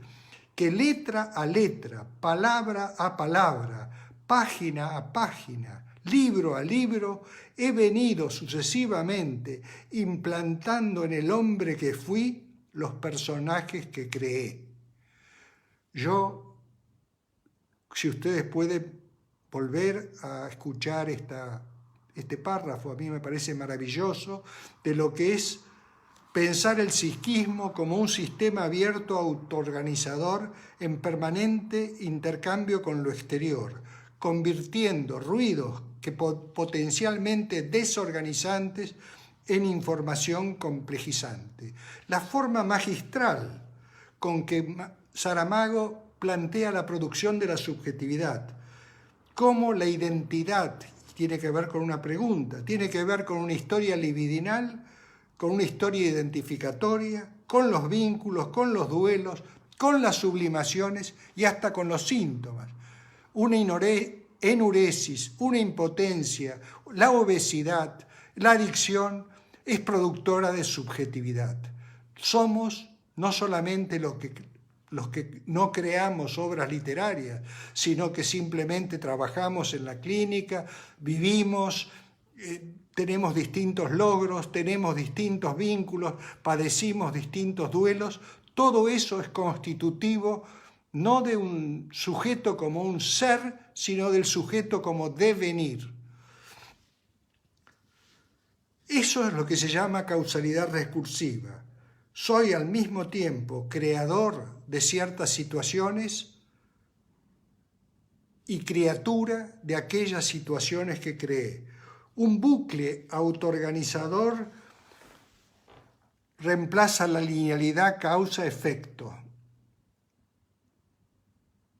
que letra a letra, palabra a palabra, página a página, libro a libro, he venido sucesivamente implantando en el hombre que fui los personajes que creé. Yo, si ustedes pueden volver a escuchar este párrafo, a mí me parece maravilloso, de lo que es pensar el psiquismo como un sistema abierto autoorganizador en permanente intercambio con lo exterior, convirtiendo ruidos que potencialmente desorganizantes en información complejizante. La forma magistral con que Saramago plantea la producción de la subjetividad, cómo la identidad tiene que ver con una pregunta, tiene que ver con una historia libidinal, con una historia identificatoria, con los vínculos, con los duelos, con las sublimaciones y hasta con los síntomas. Una enuresis, una impotencia, la obesidad, la adicción es productora de subjetividad. Somos no solamente los que no creamos obras literarias, sino que simplemente trabajamos en la clínica, vivimos, tenemos distintos logros, tenemos distintos vínculos, padecimos distintos duelos. Todo eso es constitutivo no de un sujeto como un ser, sino del sujeto como devenir. Eso es lo que se llama causalidad recursiva. Soy al mismo tiempo creador de ciertas situaciones y criatura de aquellas situaciones que creé. Un bucle autoorganizador reemplaza la linealidad causa-efecto.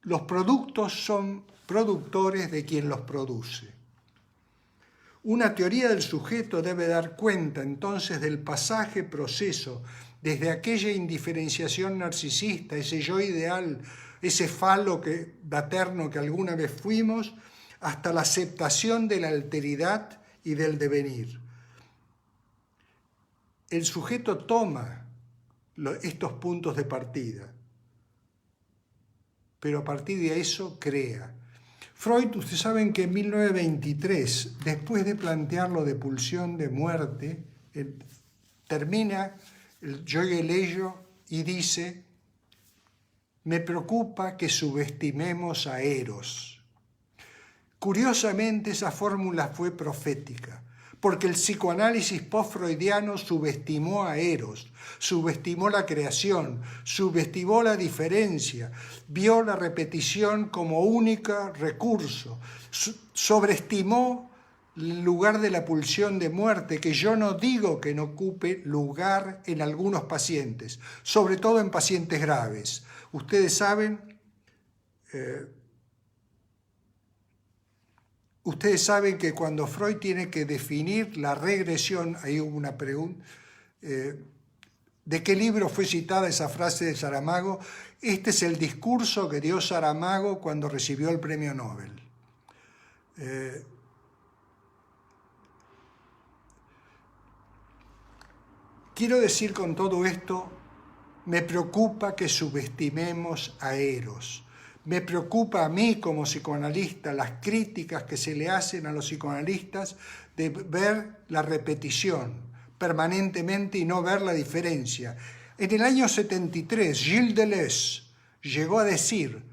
Los productos son productores de quien los produce. Una teoría del sujeto debe dar cuenta entonces del pasaje-proceso desde aquella indiferenciación narcisista, ese yo ideal, ese falo materno que alguna vez fuimos, hasta la aceptación de la alteridad y del devenir. El sujeto toma estos puntos de partida, pero a partir de eso crea. Freud, ustedes saben que en 1923, después de plantearlo de pulsión de muerte, termina el Yo y el Ello y dice: me preocupa que subestimemos a Eros. Curiosamente, esa fórmula fue profética, porque el psicoanálisis post-freudiano subestimó a Eros, subestimó la creación, subestimó la diferencia, vio la repetición como único recurso, sobreestimó el lugar de la pulsión de muerte, que yo no digo que no ocupe lugar en algunos pacientes, sobre todo en pacientes graves. Ustedes saben que cuando Freud tiene que definir la regresión, ahí hubo una pregunta, ¿de qué libro fue citada esa frase de Saramago? Este es el discurso que dio Saramago cuando recibió el premio Nobel. Quiero decir con todo esto, me preocupa que subestimemos a Eros. Me preocupa a mí como psicoanalista las críticas que se le hacen a los psicoanalistas de ver la repetición permanentemente y no ver la diferencia. En el año 73, Gilles Deleuze llegó a decir: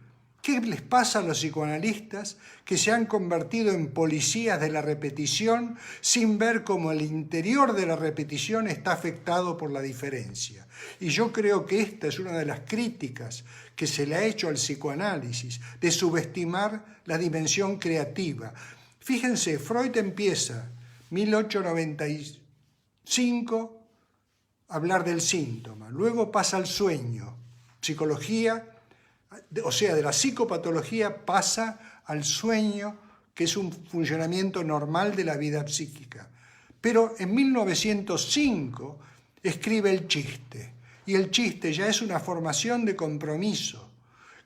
¿qué les pasa a los psicoanalistas que se han convertido en policías de la repetición sin ver cómo el interior de la repetición está afectado por la diferencia? Y yo creo que esta es una de las críticas que se le ha hecho al psicoanálisis, de subestimar la dimensión creativa. Fíjense, Freud empieza, 1895, a hablar del síntoma, luego pasa al sueño, psicología, o sea, de la psicopatología pasa al sueño, que es un funcionamiento normal de la vida psíquica. Pero en 1905 escribe el chiste, y el chiste ya es una formación de compromiso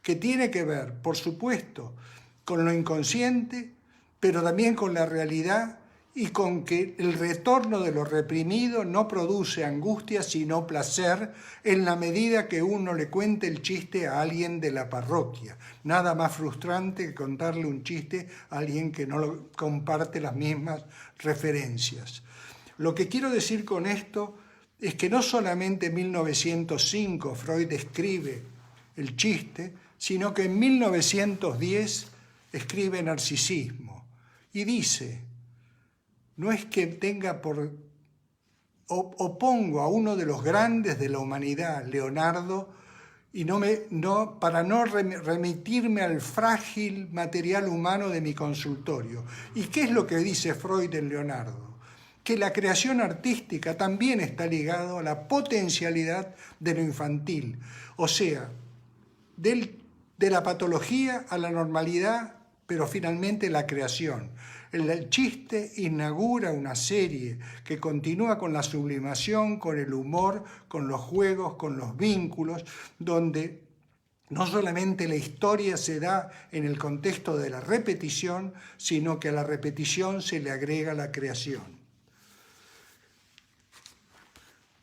que tiene que ver, por supuesto, con lo inconsciente, pero también con la realidad y con que el retorno de lo reprimido no produce angustia sino placer en la medida que uno le cuente el chiste a alguien de la parroquia. Nada más frustrante que contarle un chiste a alguien que no comparte las mismas referencias. Lo que quiero decir con esto es que no solamente en 1905 Freud escribe el chiste, sino que en 1910 escribe Narcisismo y dice: no es que tenga por... opongo a uno de los grandes de la humanidad, Leonardo, y para no remitirme al frágil material humano de mi consultorio. ¿Y qué es lo que dice Freud en Leonardo? Que la creación artística también está ligada a la potencialidad de lo infantil, o sea, de la patología a la normalidad, pero finalmente la creación. El chiste inaugura una serie que continúa con la sublimación, con el humor, con los juegos, con los vínculos, donde no solamente la historia se da en el contexto de la repetición, sino que a la repetición se le agrega la creación.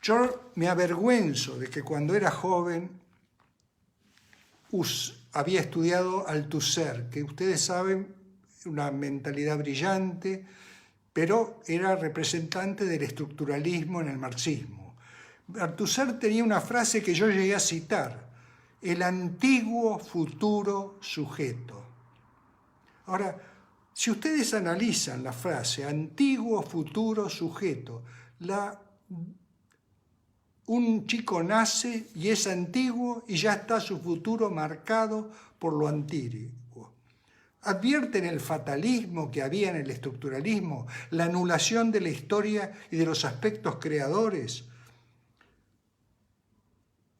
Yo me avergüenzo de que cuando era joven había estudiado Althusser, que ustedes saben, una mentalidad brillante, pero era representante del estructuralismo en el marxismo. Althusser tenía una frase que yo llegué a citar: el antiguo futuro sujeto. Ahora, si ustedes analizan la frase antiguo futuro sujeto, un chico nace y es antiguo y ya está su futuro marcado por lo antiguo. ¿Advierten el fatalismo que había en el estructuralismo, la anulación de la historia y de los aspectos creadores?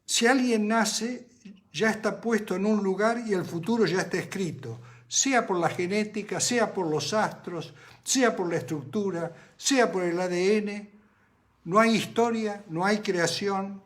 Si alguien nace, ya está puesto en un lugar y el futuro ya está escrito, sea por la genética, sea por los astros, sea por la estructura, sea por el ADN. No hay historia, no hay creación,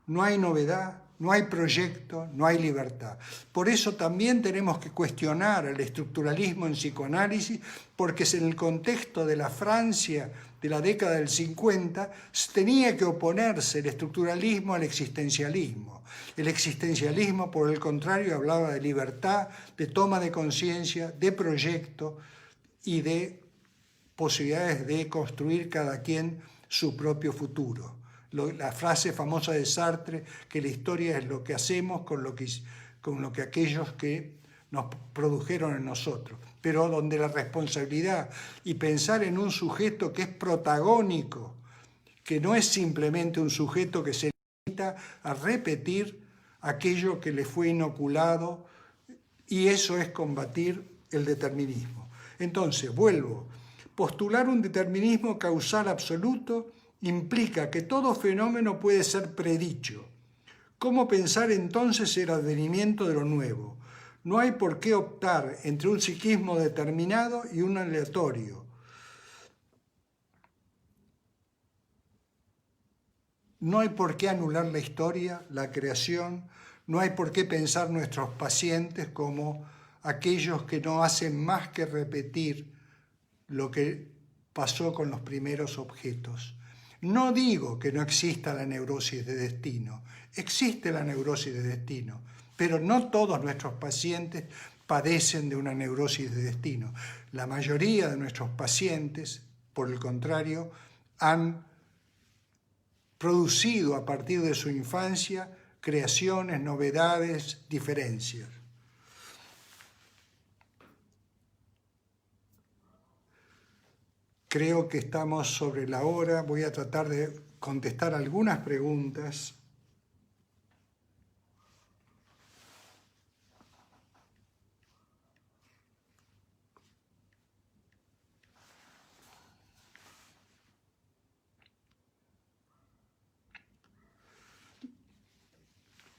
no hay novedad, no hay proyecto, no hay libertad. Por eso también tenemos que cuestionar el estructuralismo en psicoanálisis, porque en el contexto de la Francia de la década del 50 tenía que oponerse el estructuralismo al existencialismo. El existencialismo, por el contrario, hablaba de libertad, de toma de conciencia, de proyecto y de posibilidades de construir cada quien su propio futuro. La frase famosa de Sartre, que la historia es lo que hacemos con lo que aquellos que nos produjeron en nosotros, pero donde la responsabilidad y pensar en un sujeto que es protagónico, que no es simplemente un sujeto que se limita a repetir aquello que le fue inoculado, y eso es combatir el determinismo. Entonces, vuelvo. Postular un determinismo causal absoluto implica que todo fenómeno puede ser predicho. ¿Cómo pensar entonces el advenimiento de lo nuevo? No hay por qué optar entre un psiquismo determinado y un aleatorio. No hay por qué anular la historia, la creación, no hay por qué pensar nuestros pacientes como aquellos que no hacen más que repetir lo que pasó con los primeros objetos. No digo que no exista la neurosis de destino, existe la neurosis de destino, pero no todos nuestros pacientes padecen de una neurosis de destino. La mayoría de nuestros pacientes, por el contrario, han producido a partir de su infancia creaciones, novedades, diferencias. Creo que estamos sobre la hora. Voy a tratar de contestar algunas preguntas.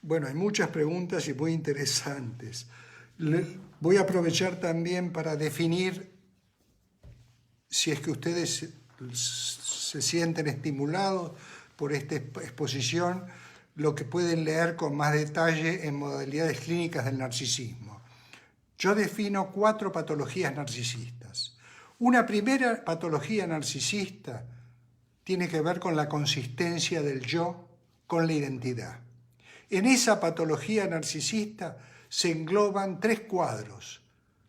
Bueno, hay muchas preguntas y muy interesantes. Voy a aprovechar también para definir, si es que ustedes se sienten estimulados por esta exposición, lo que pueden leer con más detalle en modalidades clínicas del narcisismo. Yo defino 4 patologías narcisistas. Una primera patología narcisista tiene que ver con la consistencia del yo con la identidad. En esa patología narcisista se engloban 3 cuadros: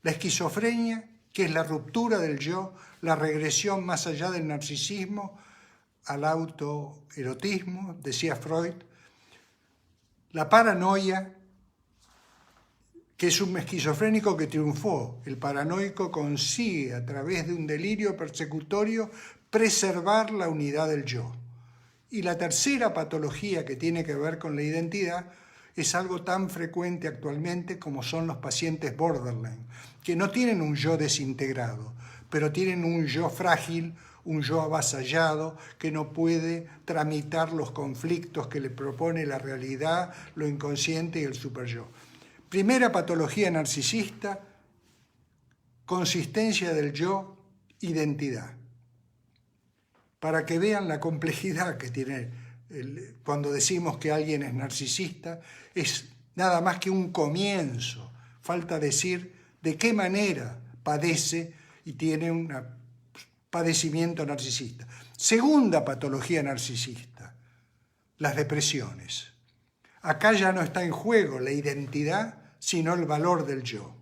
la esquizofrenia, que es la ruptura del yo, la regresión más allá del narcisismo al autoerotismo, decía Freud; la paranoia, que es un esquizofrénico que triunfó. El paranoico consigue, a través de un delirio persecutorio, preservar la unidad del yo. Y la tercera patología, que tiene que ver con la identidad, es algo tan frecuente actualmente como son los pacientes borderline, que no tienen un yo desintegrado, pero tienen un yo frágil, un yo avasallado, que no puede tramitar los conflictos que le propone la realidad, lo inconsciente y el superyo. Primera patología narcisista: consistencia del yo, identidad. Para que vean la complejidad que tiene cuando decimos que alguien es narcisista, es nada más que un comienzo. Falta decir de qué manera padece y tiene un padecimiento narcisista. Segunda patología narcisista, las depresiones. Acá ya no está en juego la identidad, sino el valor del yo.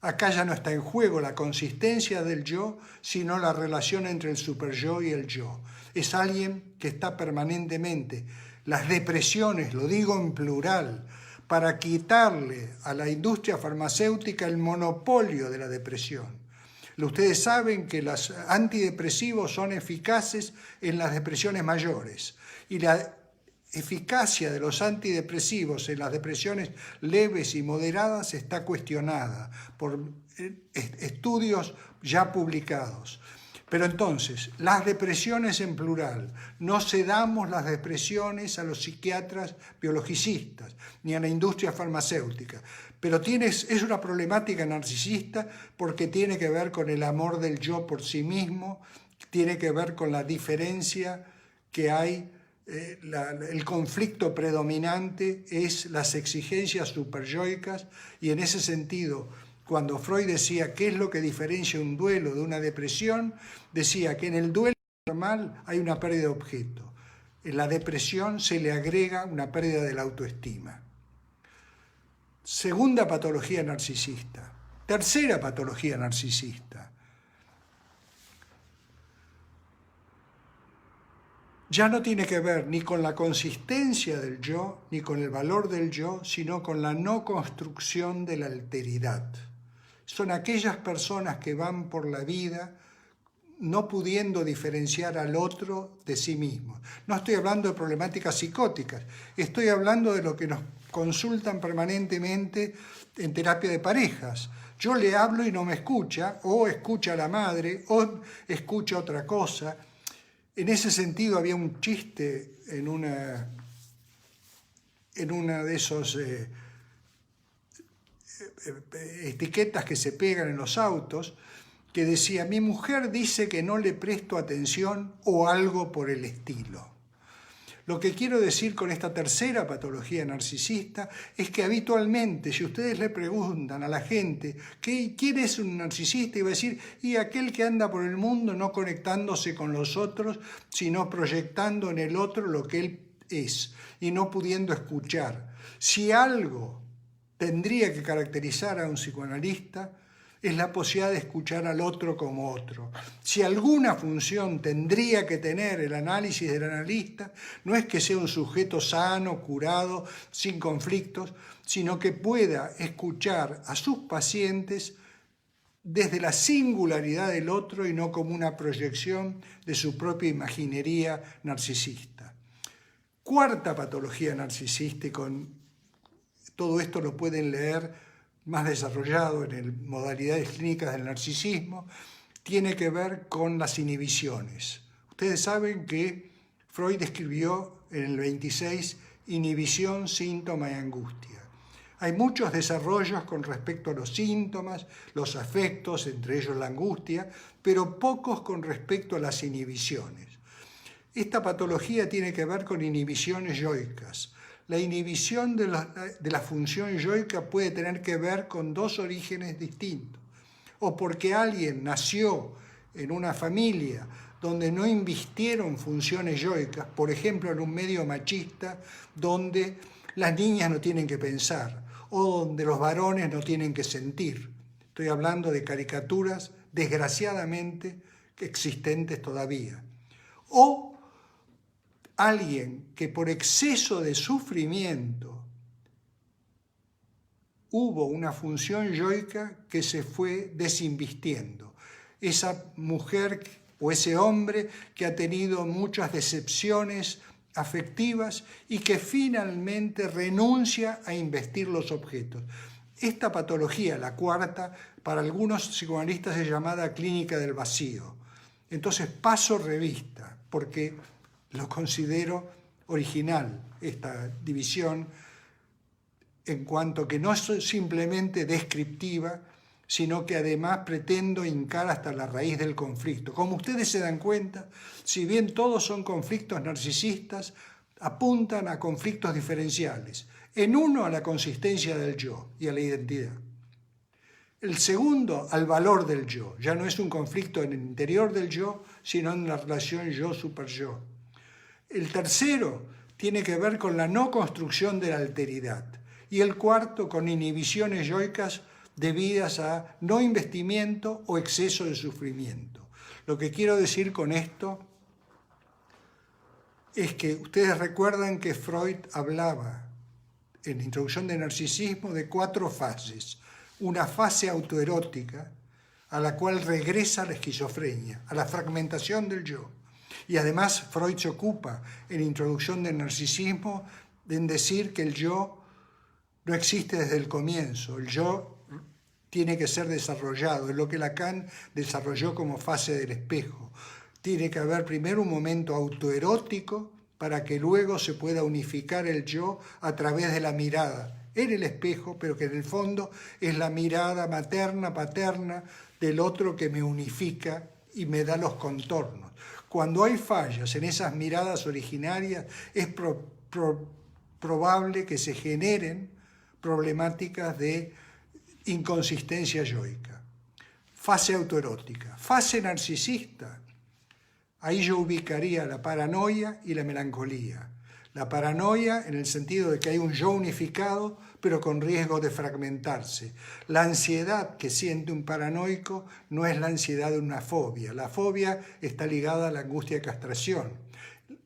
Acá ya no está en juego la consistencia del yo, sino la relación entre el superyo y el yo. Es alguien que está permanentemente. Las depresiones, lo digo en plural, para quitarle a la industria farmacéutica el monopolio de la depresión. Ustedes saben que los antidepresivos son eficaces en las depresiones mayores y la eficacia de los antidepresivos en las depresiones leves y moderadas está cuestionada por estudios ya publicados. Pero entonces, las depresiones en plural, no cedamos las depresiones a los psiquiatras biologicistas ni a la industria farmacéutica. Pero es una problemática narcisista porque tiene que ver con el amor del yo por sí mismo, tiene que ver con la diferencia que hay, el conflicto predominante es las exigencias superyoicas y en ese sentido, cuando Freud decía qué es lo que diferencia un duelo de una depresión, decía que en el duelo normal hay una pérdida de objeto, en la depresión se le agrega una pérdida de la autoestima. Segunda patología narcisista. Tercera patología narcisista. Ya no tiene que ver ni con la consistencia del yo, ni con el valor del yo, sino con la no construcción de la alteridad. Son aquellas personas que van por la vida no pudiendo diferenciar al otro de sí mismo. No estoy hablando de problemáticas psicóticas, estoy hablando de lo que nos consultan permanentemente en terapia de parejas. Yo le hablo y no me escucha, o escucha a la madre, o escucha otra cosa. En ese sentido había un chiste en una de esos etiquetas que se pegan en los autos, que decía, mi mujer dice que no le presto atención o algo por el estilo. Lo que quiero decir con esta tercera patología narcisista es que habitualmente, si ustedes le preguntan a la gente ¿quién es un narcisista? Y va a decir, y aquel que anda por el mundo no conectándose con los otros, sino proyectando en el otro lo que él es y no pudiendo escuchar. Si algo tendría que caracterizar a un psicoanalista, es la posibilidad de escuchar al otro como otro. Si alguna función tendría que tener el análisis del analista, no es que sea un sujeto sano, curado, sin conflictos, sino que pueda escuchar a sus pacientes desde la singularidad del otro y no como una proyección de su propia imaginería narcisista. Cuarta patología narcisista, y con todo esto lo pueden leer más desarrollado en modalidades clínicas del narcisismo, tiene que ver con las inhibiciones. Ustedes saben que Freud describió en el 26 inhibición, síntoma y angustia. Hay muchos desarrollos con respecto a los síntomas, los afectos, entre ellos la angustia, pero pocos con respecto a las inhibiciones. Esta patología tiene que ver con inhibiciones yoicas. La inhibición de la función yoica puede tener que ver con dos orígenes distintos. O porque alguien nació en una familia donde no invistieron funciones yoicas, por ejemplo en un medio machista donde las niñas no tienen que pensar o donde los varones no tienen que sentir. Estoy hablando de caricaturas desgraciadamente existentes todavía. O alguien que por exceso de sufrimiento hubo una función yoica que se fue desinvistiendo. Esa mujer o ese hombre que ha tenido muchas decepciones afectivas y que finalmente renuncia a investir los objetos. Esta patología, la cuarta, para algunos psicoanalistas es llamada clínica del vacío. Entonces paso revista, porque lo considero original, esta división, en cuanto que no es simplemente descriptiva, sino que además pretendo hincar hasta la raíz del conflicto. Como ustedes se dan cuenta, si bien todos son conflictos narcisistas, apuntan a conflictos diferenciales. En uno a la consistencia del yo y a la identidad. El segundo, al valor del yo. Ya no es un conflicto en el interior del yo, sino en la relación yo-super-yo. El tercero tiene que ver con la no construcción de la alteridad. Y el cuarto, con inhibiciones yoicas debidas a no investimiento o exceso de sufrimiento. Lo que quiero decir con esto es que ustedes recuerdan que Freud hablaba en la introducción de narcisismo de 4 fases. Una fase autoerótica a la cual regresa la esquizofrenia, a la fragmentación del yo. Y además Freud se ocupa en la introducción del narcisismo en decir que el yo no existe desde el comienzo, el yo tiene que ser desarrollado, es lo que Lacan desarrolló como fase del espejo. Tiene que haber primero un momento autoerótico para que luego se pueda unificar el yo a través de la mirada en el espejo, pero que en el fondo es la mirada materna, paterna del otro que me unifica y me da los contornos. Cuando hay fallas en esas miradas originarias, es probable que se generen problemáticas de inconsistencia yoica. Fase autoerótica. Fase narcisista. Ahí yo ubicaría la paranoia y la melancolía. La paranoia en el sentido de que hay un yo unificado, pero con riesgo de fragmentarse. La ansiedad que siente un paranoico no es la ansiedad de una fobia. La fobia está ligada a la angustia de castración.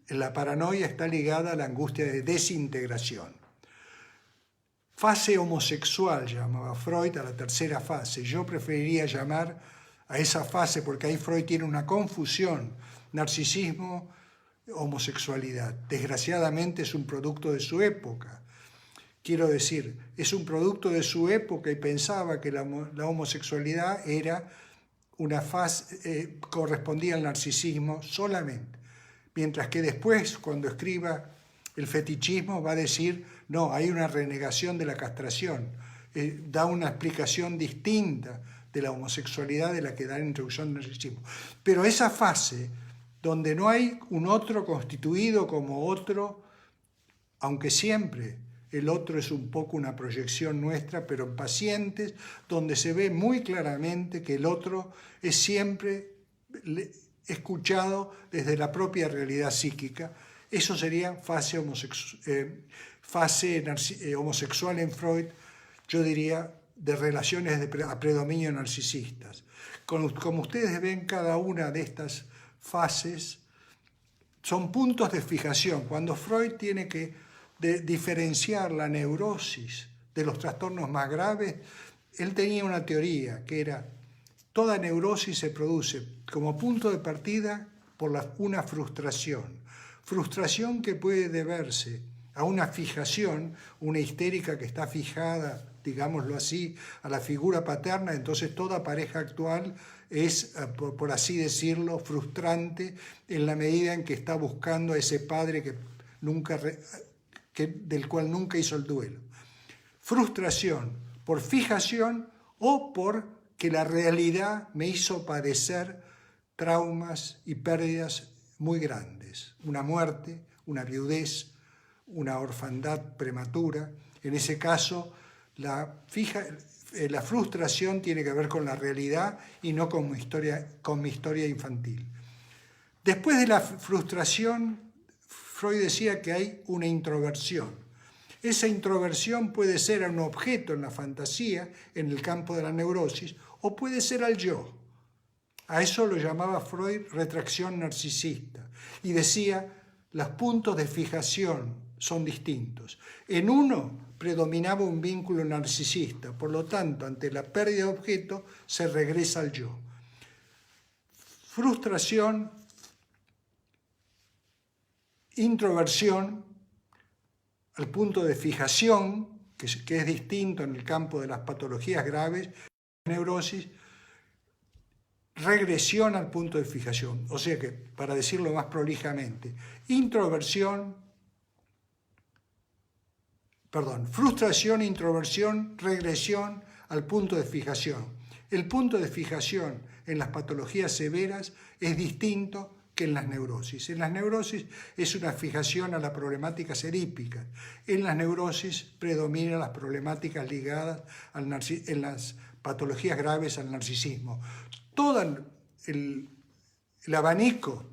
La paranoia está ligada a la angustia de desintegración. Fase homosexual llamaba Freud a la tercera fase. Yo preferiría llamar a esa fase porque ahí Freud tiene una confusión. Narcisismo, homosexualidad. Desgraciadamente es un producto de su época. Quiero decir, es un producto de su época y pensaba que la homosexualidad era una fase, correspondía al narcisismo solamente. Mientras que después, cuando escriba el fetichismo, va a decir, no, hay una renegación de la castración. Da una explicación distinta de la homosexualidad de la que da la introducción del narcisismo. Pero esa fase, donde no hay un otro constituido como otro, aunque siempre el otro es un poco una proyección nuestra, pero en pacientes, donde se ve muy claramente que el otro es siempre escuchado desde la propia realidad psíquica. Eso sería fase homosexual en Freud, yo diría, de relaciones a predominio narcisistas. Como ustedes ven, cada una de estas fases son puntos de fijación. Cuando Freud tiene que diferenciar la neurosis de los trastornos más graves, él tenía una teoría que era: toda neurosis se produce como punto de partida por una frustración. Frustración que puede deberse a una fijación, una histérica que está fijada, digámoslo así, a la figura paterna. Entonces toda pareja actual es, por así decirlo, frustrante en la medida en que está buscando a ese padre del cual nunca hizo el duelo. Frustración por fijación o por que la realidad me hizo padecer traumas y pérdidas muy grandes. Una muerte, una viudez, una orfandad prematura. En ese caso, la frustración tiene que ver con la realidad y no con mi historia infantil. Después de la frustración, Freud decía que hay una introversión. Esa introversión puede ser a un objeto en la fantasía, en el campo de la neurosis, o puede ser al yo. A eso lo llamaba Freud retracción narcisista. Y decía, los puntos de fijación son distintos. En uno predominaba un vínculo narcisista, por lo tanto, ante la pérdida de objeto, se regresa al yo. Frustración, introversión, al punto de fijación, que es distinto en el campo de las patologías graves, neurosis, regresión al punto de fijación. O sea que, para decirlo más prolijamente, frustración, introversión, regresión al punto de fijación. El punto de fijación en las patologías severas es distinto que en las neurosis. En las neurosis es una fijación a las problemáticas erípicas. En las neurosis predominan las problemáticas ligadas en las patologías graves al narcisismo. Todo el abanico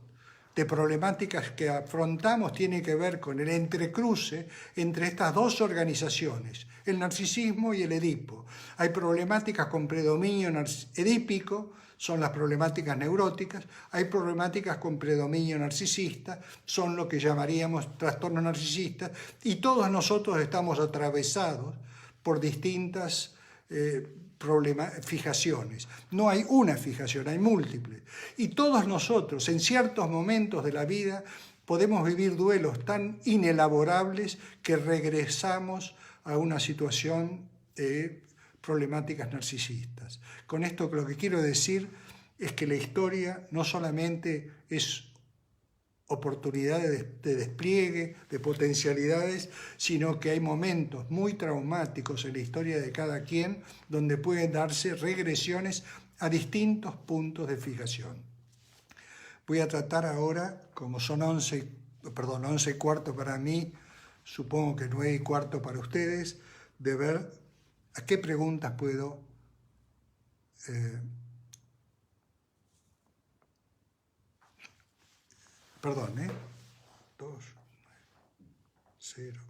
de problemáticas que afrontamos tiene que ver con el entrecruce entre estas dos organizaciones, el narcisismo y el Edipo. Hay problemáticas con predominio edípico, son las problemáticas neuróticas, hay problemáticas con predominio narcisista, son lo que llamaríamos trastornos narcisistas, y todos nosotros estamos atravesados por distintas fijaciones. No hay una fijación, hay múltiples. Y todos nosotros, en ciertos momentos de la vida, podemos vivir duelos tan inelaborables que regresamos a una situación de problemáticas narcisistas. Con esto lo que quiero decir es que la historia no solamente es oportunidad de despliegue, de potencialidades, sino que hay momentos muy traumáticos en la historia de cada quien donde pueden darse regresiones a distintos puntos de fijación. Voy a tratar ahora, como son 11 y cuarto para mí, supongo que 9 y cuarto para ustedes, de ver a qué preguntas puedo perdón, 2, 0.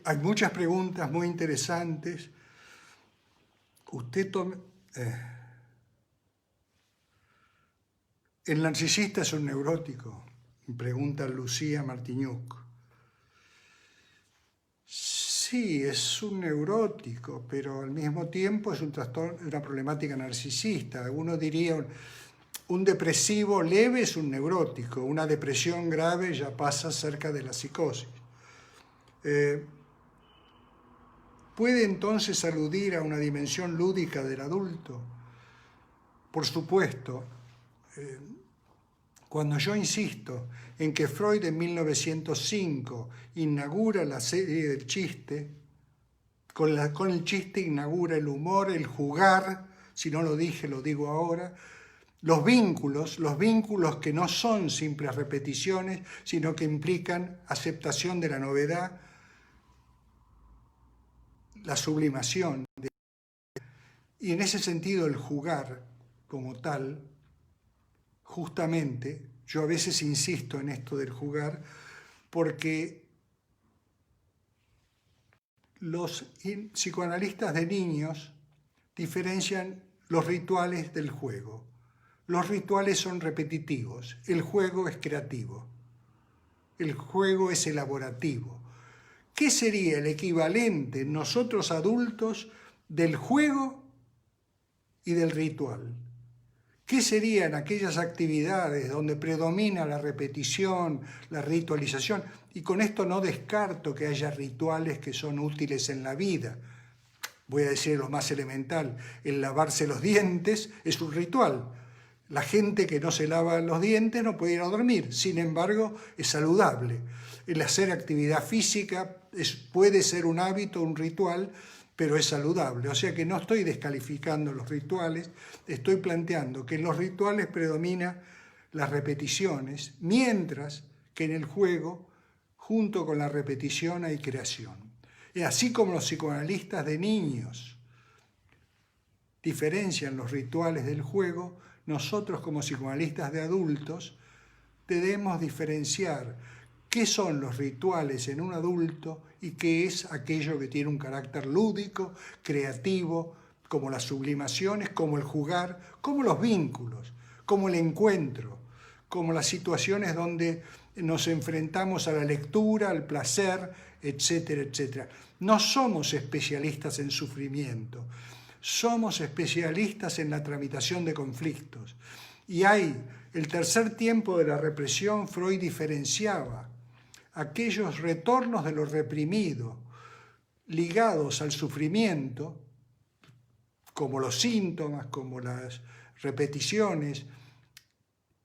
Hay muchas preguntas muy interesantes. Usted tome... ¿El narcisista es un neurótico? Pregunta Lucía Martiñuc. Sí, es un neurótico, pero al mismo tiempo es un trastorno, una problemática narcisista. Uno diría, un depresivo leve es un neurótico, una depresión grave ya pasa cerca de la psicosis. ¿Puede entonces aludir a una dimensión lúdica del adulto? Por supuesto. Cuando yo insisto en que Freud en 1905 inaugura la serie del chiste, con el chiste inaugura el humor, el jugar, si no lo dije, lo digo ahora, los vínculos que no son simples repeticiones, sino que implican aceptación de la novedad, la sublimación. Y en ese sentido el jugar como tal, justamente, yo a veces insisto en esto del jugar, porque los psicoanalistas de niños diferencian los rituales del juego. Los rituales son repetitivos, el juego es creativo, el juego es elaborativo. ¿Qué sería el equivalente en nosotros adultos del juego y del ritual? ¿Qué serían aquellas actividades donde predomina la repetición, la ritualización? Y con esto no descarto que haya rituales que son útiles en la vida. Voy a decir lo más elemental, el lavarse los dientes es un ritual. La gente que no se lava los dientes no puede ir a dormir, sin embargo es saludable. El hacer actividad física puede ser un hábito, un ritual, pero es saludable. O sea que no estoy descalificando los rituales, estoy planteando que en los rituales predomina las repeticiones, mientras que en el juego, junto con la repetición, hay creación. Y así como los psicoanalistas de niños diferencian los rituales del juego, nosotros como psicoanalistas de adultos debemos diferenciar qué son los rituales en un adulto y qué es aquello que tiene un carácter lúdico, creativo, como las sublimaciones, como el jugar, como los vínculos, como el encuentro, como las situaciones donde nos enfrentamos a la lectura, al placer, etcétera, etcétera. No somos especialistas en sufrimiento, somos especialistas en la tramitación de conflictos. Y hay el tercer tiempo de la represión, Freud diferenciaba aquellos retornos de lo reprimido ligados al sufrimiento, como los síntomas, como las repeticiones,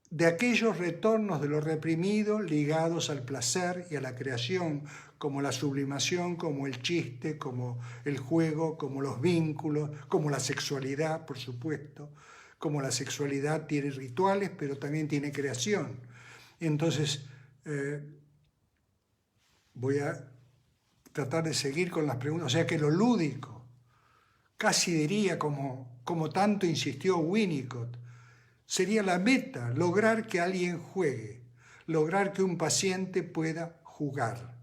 de aquellos retornos de lo reprimido ligados al placer y a la creación, como la sublimación, como el chiste, como el juego, como los vínculos, como la sexualidad, por supuesto. Como la sexualidad tiene rituales, pero también tiene creación. Entonces, voy a tratar de seguir con las preguntas. O sea que lo lúdico, casi diría como tanto insistió Winnicott, sería la meta, lograr que alguien juegue, lograr que un paciente pueda jugar.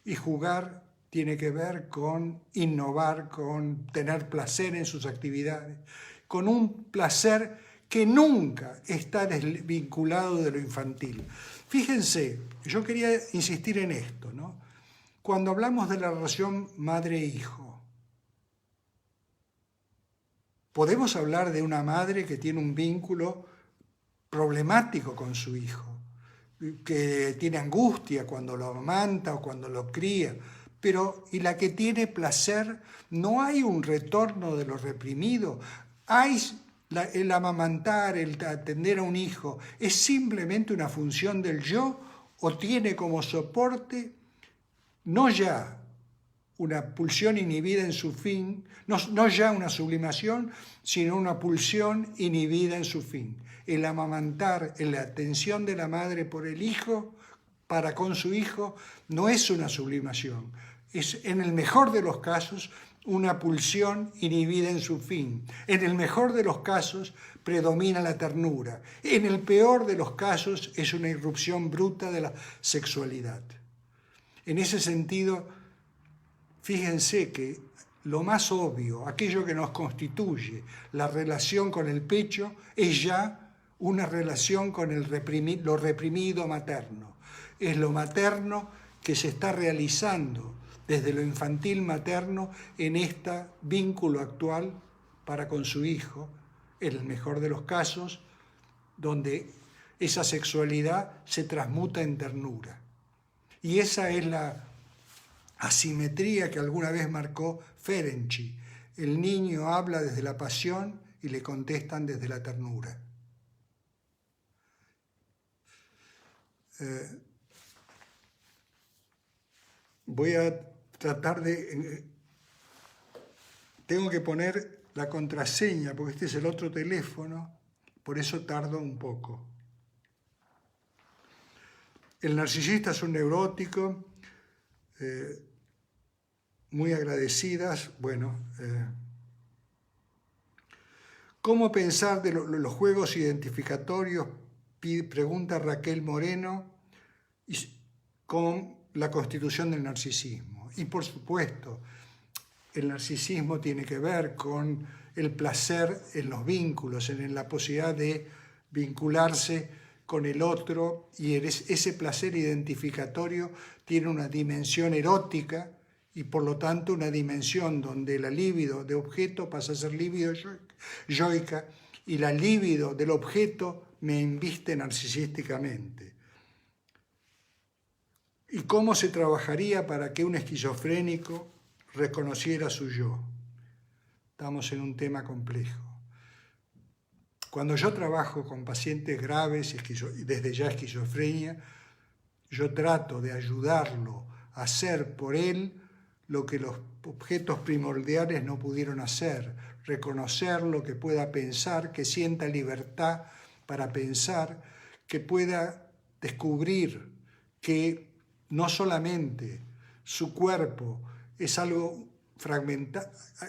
Y jugar tiene que ver con innovar, con tener placer en sus actividades, con un placer que nunca está desvinculado de lo infantil. Fíjense, yo quería insistir en esto, ¿no? Cuando hablamos de la relación madre-hijo, podemos hablar de una madre que tiene un vínculo problemático con su hijo, que tiene angustia cuando lo amamanta o cuando lo cría, pero y la que tiene placer, no hay un retorno de lo reprimido, hay el amamantar, el atender a un hijo, es simplemente una función del yo o tiene como soporte no ya una pulsión inhibida en su fin, no ya una sublimación, sino una pulsión inhibida en su fin. El amamantar, la atención de la madre por el hijo, para con su hijo, no es una sublimación. Es, en el mejor de los casos, una pulsión inhibida en su fin. En el mejor de los casos, predomina la ternura. En el peor de los casos, es una irrupción bruta de la sexualidad. En ese sentido, fíjense que lo más obvio, aquello que nos constituye la relación con el pecho, es ya una relación con lo reprimido materno. Es lo materno que se está realizando desde lo infantil materno en este vínculo actual para con su hijo, en el mejor de los casos, donde esa sexualidad se transmuta en ternura. Y esa es la asimetría que alguna vez marcó Ferenczi. El niño habla desde la pasión y le contestan desde la ternura. Voy a tratar de... Tengo que poner la contraseña porque este es el otro teléfono, por eso tardo un poco. El narcisista es un neurótico, muy agradecidas. Bueno, ¿cómo pensar de los juegos identificatorios? Pregunta Raquel Moreno, con la constitución del narcisismo. Y por supuesto, el narcisismo tiene que ver con el placer en los vínculos, en la posibilidad de vincularse con el otro, y ese placer identificatorio tiene una dimensión erótica y por lo tanto una dimensión donde la libido de objeto pasa a ser libido yoica y la libido del objeto me inviste narcisísticamente. ¿Y cómo se trabajaría para que un esquizofrénico reconociera su yo? Estamos en un tema complejo. Cuando yo trabajo con pacientes graves, desde ya esquizofrenia, yo trato de ayudarlo a hacer por él lo que los objetos primordiales no pudieron hacer, reconocerlo, que pueda pensar, que sienta libertad para pensar, que pueda descubrir que no solamente su cuerpo es algo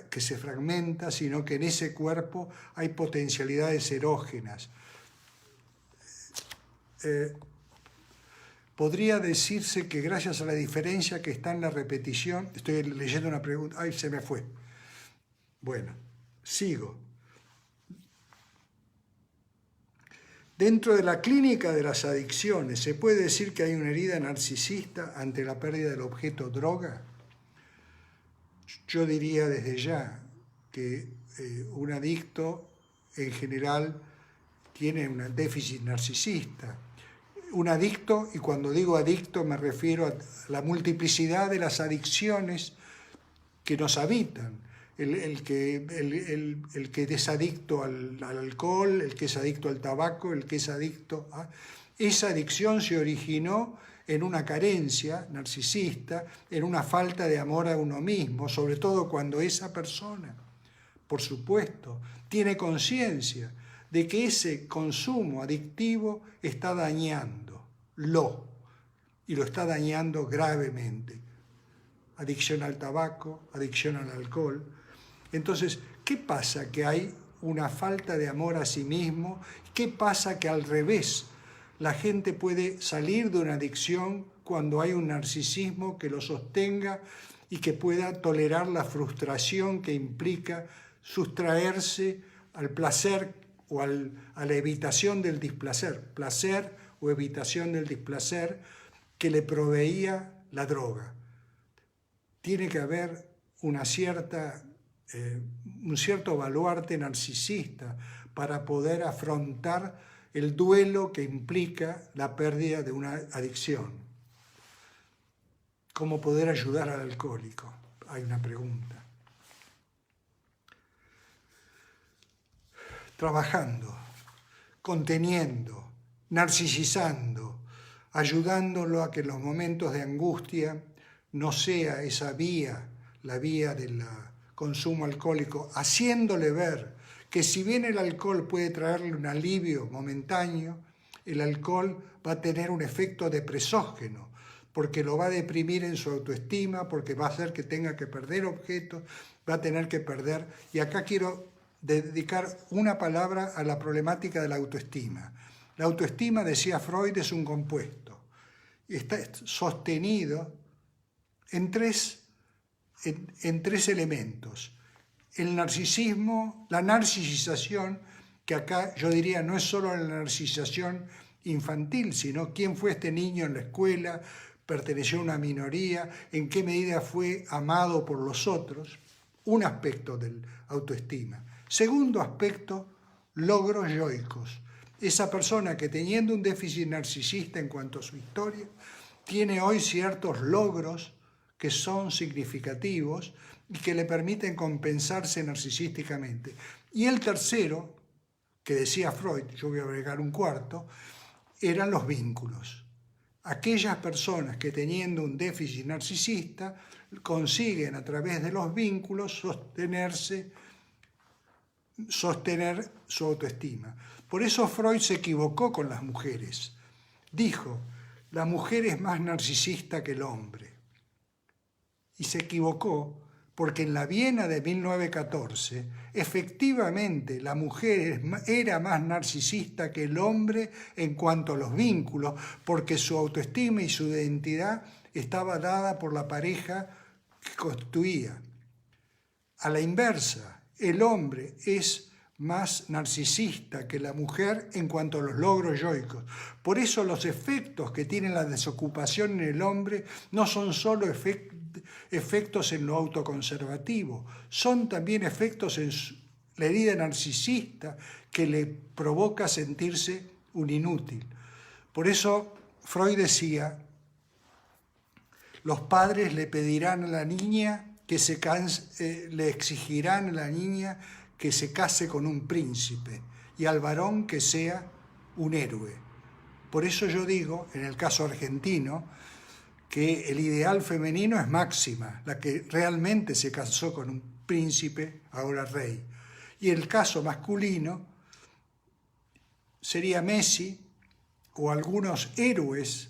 que se fragmenta, sino que en ese cuerpo hay potencialidades erógenas. Podría decirse que gracias a la diferencia que está en la repetición, estoy leyendo una pregunta, ¡ay, se me fue! Bueno, sigo. Dentro de la clínica de las adicciones, ¿se puede decir que hay una herida narcisista ante la pérdida del objeto droga? Yo diría desde ya que un adicto en general tiene un déficit narcisista. Un adicto, y cuando digo adicto me refiero a la multiplicidad de las adicciones que nos habitan. el que es adicto al alcohol, el que es adicto al tabaco, el que es adicto a... Esa adicción se originó en una carencia narcisista, en una falta de amor a uno mismo, sobre todo cuando esa persona, por supuesto, tiene conciencia de que ese consumo adictivo está dañándolo, y lo está dañando gravemente. Adicción al tabaco, adicción al alcohol. Entonces, ¿qué pasa? Que hay una falta de amor a sí mismo. ¿Qué pasa? Que al revés, la gente puede salir de una adicción cuando hay un narcisismo que lo sostenga y que pueda tolerar la frustración que implica sustraerse al placer o a la evitación del displacer, placer o evitación del displacer que le proveía la droga. Tiene que haber un cierto baluarte narcisista para poder afrontar el duelo que implica la pérdida de una adicción. ¿Cómo poder ayudar al alcohólico? Hay una pregunta. Trabajando, conteniendo, narcisizando, ayudándolo a que en los momentos de angustia no sea esa vía, la vía del consumo alcohólico, haciéndole ver que si bien el alcohol puede traerle un alivio momentáneo, el alcohol va a tener un efecto depresógeno, porque lo va a deprimir en su autoestima, porque va a hacer que tenga que perder objetos, va a tener que perder... Y acá quiero dedicar una palabra a la problemática de la autoestima. La autoestima, decía Freud, es un compuesto. Está sostenido en tres elementos. El narcisismo, la narcisización, que acá yo diría no es solo la narcisización infantil, sino quién fue este niño en la escuela, perteneció a una minoría, en qué medida fue amado por los otros, un aspecto del autoestima. Segundo aspecto, logros yoicos. Esa persona que teniendo un déficit narcisista en cuanto a su historia, tiene hoy ciertos logros que son significativos y que le permiten compensarse narcisísticamente. Y el tercero, que decía Freud, yo voy a agregar un cuarto, eran los vínculos. Aquellas personas que teniendo un déficit narcisista consiguen a través de los vínculos sostener su autoestima. Por eso Freud se equivocó con las mujeres. Dijo, la mujer es más narcisista que el hombre. Y se equivocó porque en la Viena de 1914, efectivamente la mujer era más narcisista que el hombre en cuanto a los vínculos, porque su autoestima y su identidad estaba dada por la pareja que constituía. A la inversa, el hombre es más narcisista que la mujer en cuanto a los logros yoicos. Por eso los efectos que tiene la desocupación en el hombre no son solo efectos en lo autoconservativo, son también efectos en la herida narcisista que le provoca sentirse un inútil. Por eso Freud decía, los padres le pedirán a la niña le exigirán a la niña que se case con un príncipe y al varón que sea un héroe. Por eso yo digo, en el caso argentino, que el ideal femenino es Máxima, la que realmente se casó con un príncipe, ahora rey. Y el caso masculino sería Messi o algunos héroes,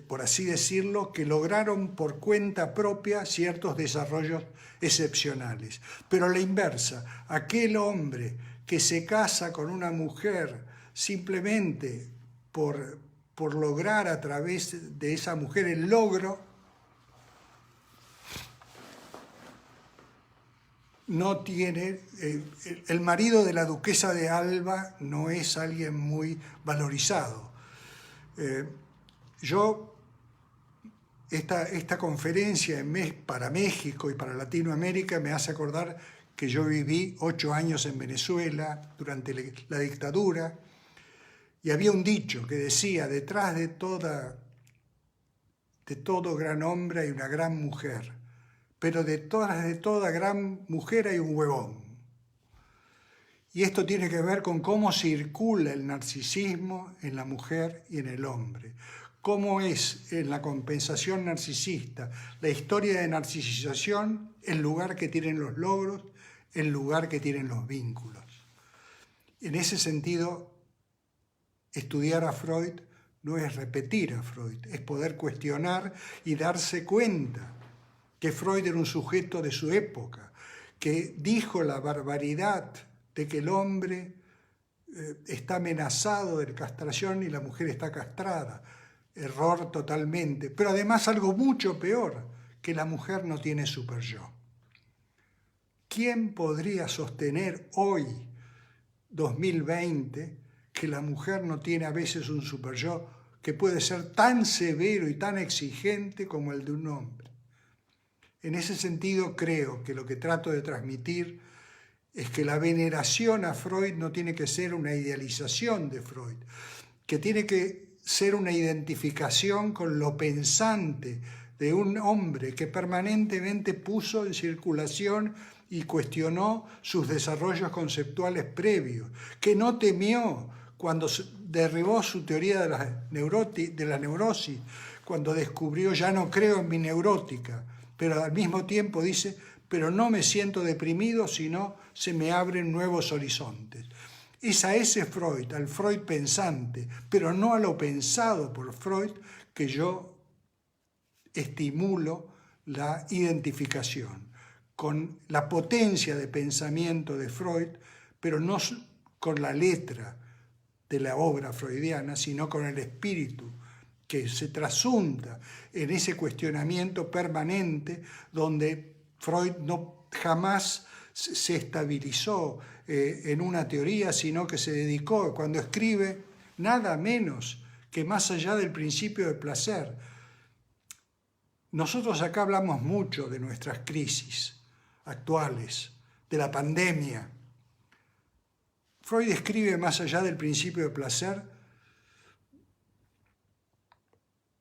por así decirlo, que lograron por cuenta propia ciertos desarrollos excepcionales. Pero a la inversa, aquel hombre que se casa con una mujer simplemente por lograr a través de esa mujer el logro, no tiene, el marido de la duquesa de Alba no es alguien muy valorizado. Esta conferencia para México y para Latinoamérica me hace acordar que yo viví 8 años en Venezuela durante la dictadura y había un dicho que decía, detrás de todo gran hombre hay una gran mujer, pero de toda gran mujer hay un huevón. Y esto tiene que ver con cómo circula el narcisismo en la mujer y en el hombre. Cómo es en la compensación narcisista, la historia de narcisización, el lugar que tienen los logros, el lugar que tienen los vínculos. En ese sentido, estudiar a Freud no es repetir a Freud, es poder cuestionar y darse cuenta que Freud era un sujeto de su época, que dijo la barbaridad de que el hombre está amenazado de castración y la mujer está castrada. Error totalmente. Pero además algo mucho peor, que la mujer no tiene superyo. ¿Quién podría sostener hoy, 2020, que la mujer no tiene a veces un superyo que puede ser tan severo y tan exigente como el de un hombre? En ese sentido creo que lo que trato de transmitir es que la veneración a Freud no tiene que ser una idealización de Freud, que tiene que ser una identificación con lo pensante de un hombre que permanentemente puso en circulación y cuestionó sus desarrollos conceptuales previos, que no temió cuando derribó su teoría de la neurosis, cuando descubrió ya no creo en mi neurótica, pero al mismo tiempo dice, pero no me siento deprimido, sino se me abren nuevos horizontes. Es a ese Freud, al Freud pensante, pero no a lo pensado por Freud, que yo estimulo la identificación con la potencia de pensamiento de Freud, pero no con la letra de la obra freudiana, sino con el espíritu que se trasunta en ese cuestionamiento permanente donde Freud no jamás se estabilizó en una teoría, sino que se dedicó, cuando escribe, nada menos que más allá del principio de placer. Nosotros acá hablamos mucho de nuestras crisis actuales, de la pandemia. Freud escribe más allá del principio de placer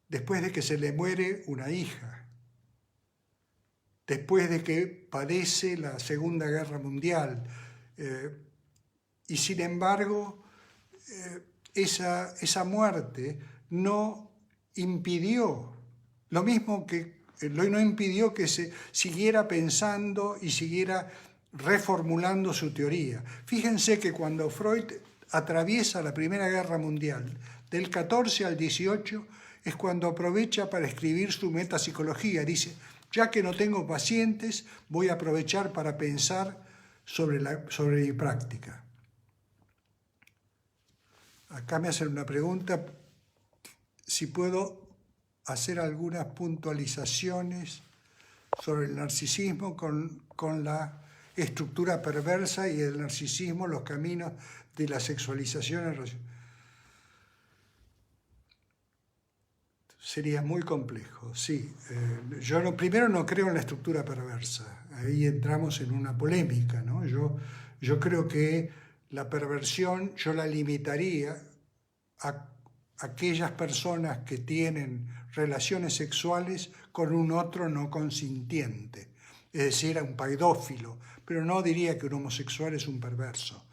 después de que se le muere una hija, después de que padece la Segunda Guerra Mundial, y sin embargo esa muerte no impidió, lo mismo que no impidió que se siguiera pensando y siguiera reformulando su teoría. Fíjense que cuando Freud atraviesa la Primera Guerra Mundial, del 14 al 18, es cuando aprovecha para escribir su metapsicología. Dice, ya que no tengo pacientes, voy a aprovechar para pensar sobre mi práctica. Acá me hacen una pregunta, si puedo hacer algunas puntualizaciones sobre el narcisismo con la estructura perversa y el narcisismo, los caminos de la sexualización. Sería muy complejo, sí. Yo primero no creo en la estructura perversa, ahí entramos en una polémica, ¿no? Yo creo que la perversión yo la limitaría a aquellas personas que tienen relaciones sexuales con un otro no consintiente, es decir, a un pedófilo, pero no diría que un homosexual es un perverso.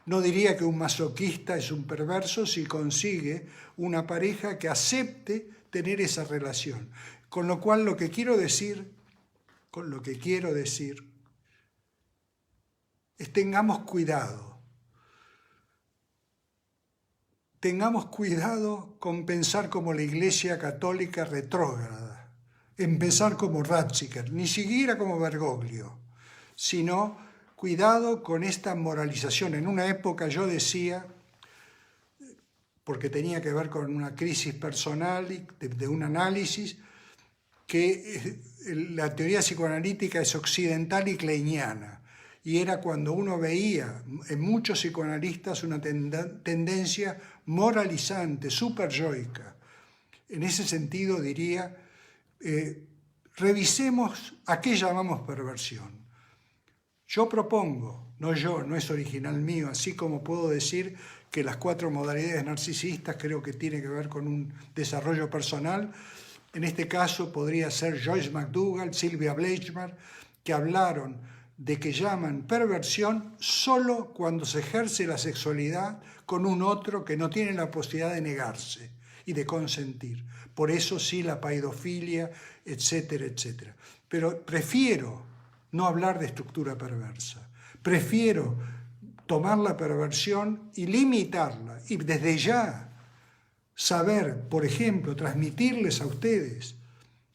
No diría que un masoquista es un perverso si consigue una pareja que acepte tener esa relación. Con lo cual lo que quiero decir es tengamos cuidado. Tengamos cuidado con pensar como la Iglesia Católica retrógrada, en pensar como Ratzinger, ni siquiera como Bergoglio, sino cuidado con esta moralización. En una época yo decía, porque tenía que ver con una crisis personal y de un análisis, que la teoría psicoanalítica es occidental y kleiniana. Y era cuando uno veía en muchos psicoanalistas una tendencia moralizante, superyoica. En ese sentido diría, revisemos a qué llamamos perversión. Yo propongo, no es original mío, así como puedo decir que las 4 modalidades narcisistas creo que tiene que ver con un desarrollo personal, En este caso podría ser Joyce McDougall, Sylvia Bleichmer, que hablaron de que llaman perversión solo cuando se ejerce la sexualidad con un otro que no tiene la posibilidad de negarse y de consentir. Por eso sí la paidofilia, etcétera, etcétera. Pero prefiero no hablar de estructura perversa. Prefiero tomar la perversión y limitarla. Y desde ya saber, por ejemplo, transmitirles a ustedes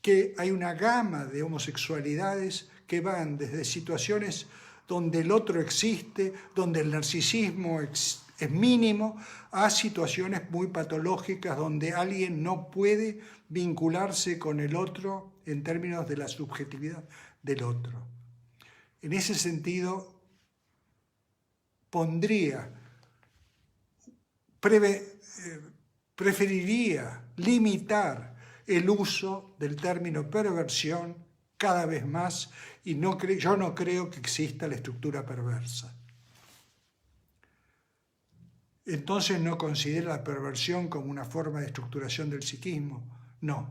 que hay una gama de homosexualidades que van desde situaciones donde el otro existe, donde el narcisismo es mínimo, a situaciones muy patológicas donde alguien no puede vincularse con el otro en términos de la subjetividad del otro. En ese sentido, preferiría limitar el uso del término perversión cada vez más y yo no creo que exista la estructura perversa. Entonces, ¿no considera la perversión como una forma de estructuración del psiquismo? No.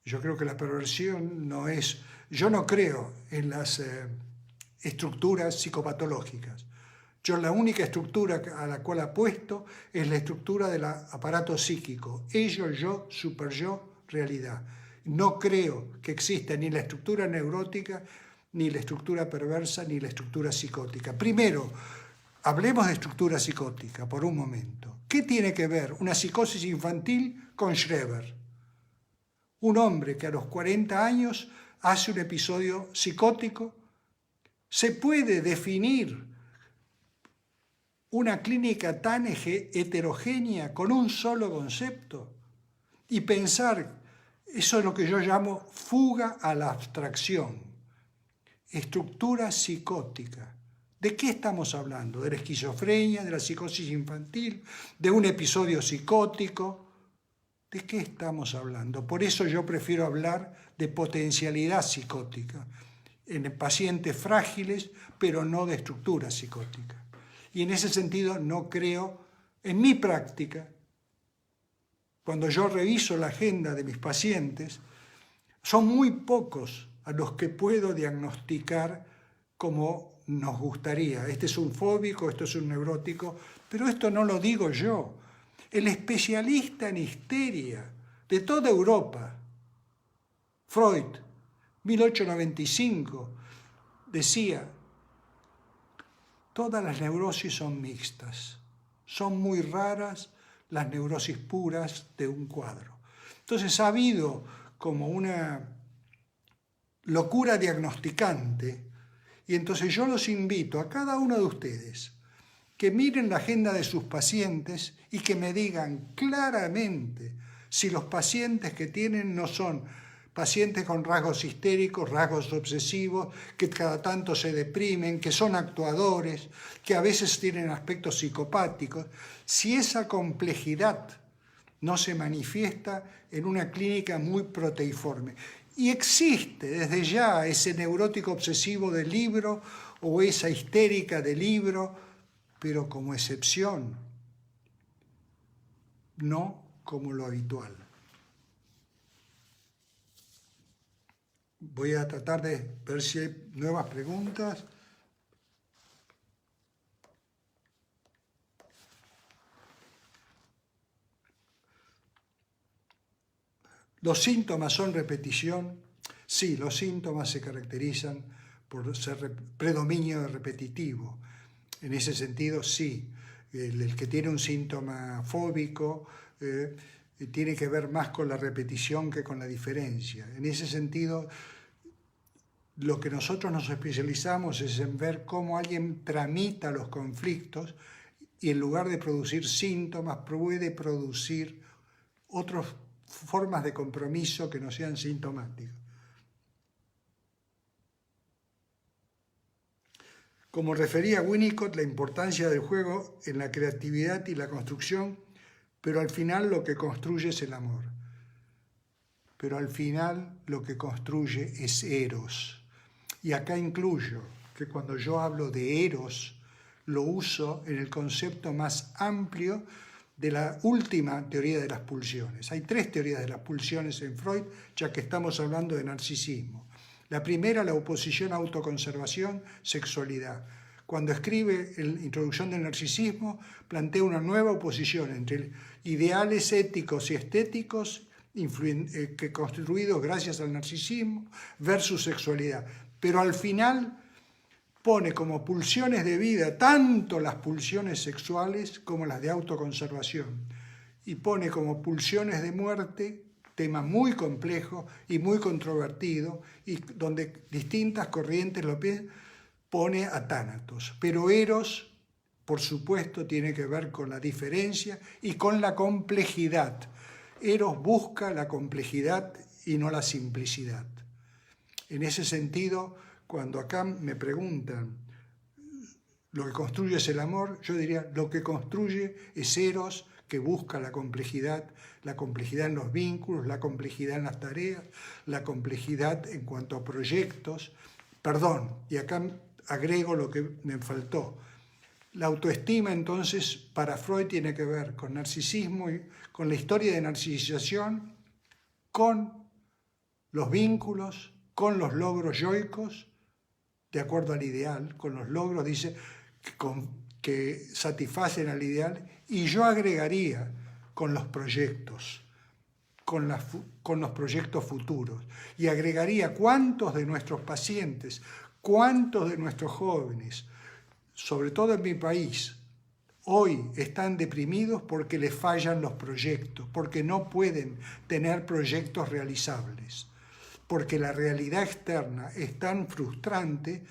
Yo creo que la perversión no es... Yo no creo en las estructuras psicopatológicas. Yo la única estructura a la cual apuesto es la estructura del aparato psíquico. Ello, yo, superyo, realidad. No creo que exista ni la estructura neurótica, ni la estructura perversa, ni la estructura psicótica. Primero, hablemos de estructura psicótica por un momento. ¿Qué tiene que ver una psicosis infantil con Schreber? Un hombre que a los 40 años hace un episodio psicótico. ¿Se puede definir una clínica tan heterogénea con un solo concepto? Y pensar, eso es lo que yo llamo fuga a la abstracción, estructura psicótica. ¿De qué estamos hablando? ¿De la esquizofrenia, de la psicosis infantil, de un episodio psicótico? ¿De qué estamos hablando? Por eso yo prefiero hablar de potencialidad psicótica en pacientes frágiles, pero no de estructura psicótica. Y en ese sentido no creo, en mi práctica, cuando yo reviso la agenda de mis pacientes, son muy pocos a los que puedo diagnosticar como nos gustaría. Este es un fóbico, esto es un neurótico, pero esto no lo digo yo. El especialista en histeria de toda Europa, Freud, 1895, decía, todas las neurosis son mixtas, son muy raras las neurosis puras de un cuadro. Entonces ha habido como una locura diagnosticante, y entonces yo los invito a cada uno de ustedes que miren la agenda de sus pacientes y que me digan claramente si los pacientes que tienen no son pacientes con rasgos histéricos, rasgos obsesivos, que cada tanto se deprimen, que son actuadores, que a veces tienen aspectos psicopáticos. Si esa complejidad no se manifiesta en una clínica muy proteiforme. Y existe desde ya ese neurótico obsesivo del libro o esa histérica del libro, pero como excepción, no como lo habitual. Voy a tratar de ver si hay nuevas preguntas. ¿Los síntomas son repetición? Sí, los síntomas se caracterizan por ser predominio repetitivo. En ese sentido, sí. El que tiene un síntoma fóbico tiene que ver más con la repetición que con la diferencia. En ese sentido, lo que nosotros nos especializamos es en ver cómo alguien tramita los conflictos y en lugar de producir síntomas, puede producir otras formas de compromiso que no sean sintomáticas. Como refería Winnicott, la importancia del juego en la creatividad y la construcción, pero al final lo que construye es el amor. Pero al final lo que construye es eros. Y acá incluyo que cuando yo hablo de eros, lo uso en el concepto más amplio de la última teoría de las pulsiones. Hay 3 teorías de las pulsiones en Freud, ya que estamos hablando de narcisismo. La primera, la oposición a autoconservación, sexualidad. Cuando escribe la Introducción del narcisismo, plantea una nueva oposición entre ideales éticos y estéticos que construidos gracias al narcisismo versus sexualidad. Pero al final pone como pulsiones de vida tanto las pulsiones sexuales como las de autoconservación. Y pone como pulsiones de muerte, tema muy complejo y muy controvertido, y donde distintas corrientes lo pone a Tánatos. Pero Eros, por supuesto, tiene que ver con la diferencia y con la complejidad. Eros busca la complejidad y no la simplicidad. En ese sentido, cuando acá me preguntan lo que construye es el amor, yo diría lo que construye es Eros, que busca la complejidad en los vínculos, la complejidad en las tareas, la complejidad en cuanto a proyectos. Perdón, y acá agrego lo que me faltó. La autoestima, entonces, para Freud tiene que ver con narcisismo y con la historia de narcisización, con los vínculos, con los logros yoicos, de acuerdo al ideal, con los logros, dice, que satisfacen al ideal, y yo agregaría con los proyectos, con los proyectos futuros, y agregaría cuántos de nuestros pacientes, cuántos de nuestros jóvenes, sobre todo en mi país, hoy están deprimidos porque les fallan los proyectos, porque no pueden tener proyectos realizables, porque la realidad externa es tan frustrante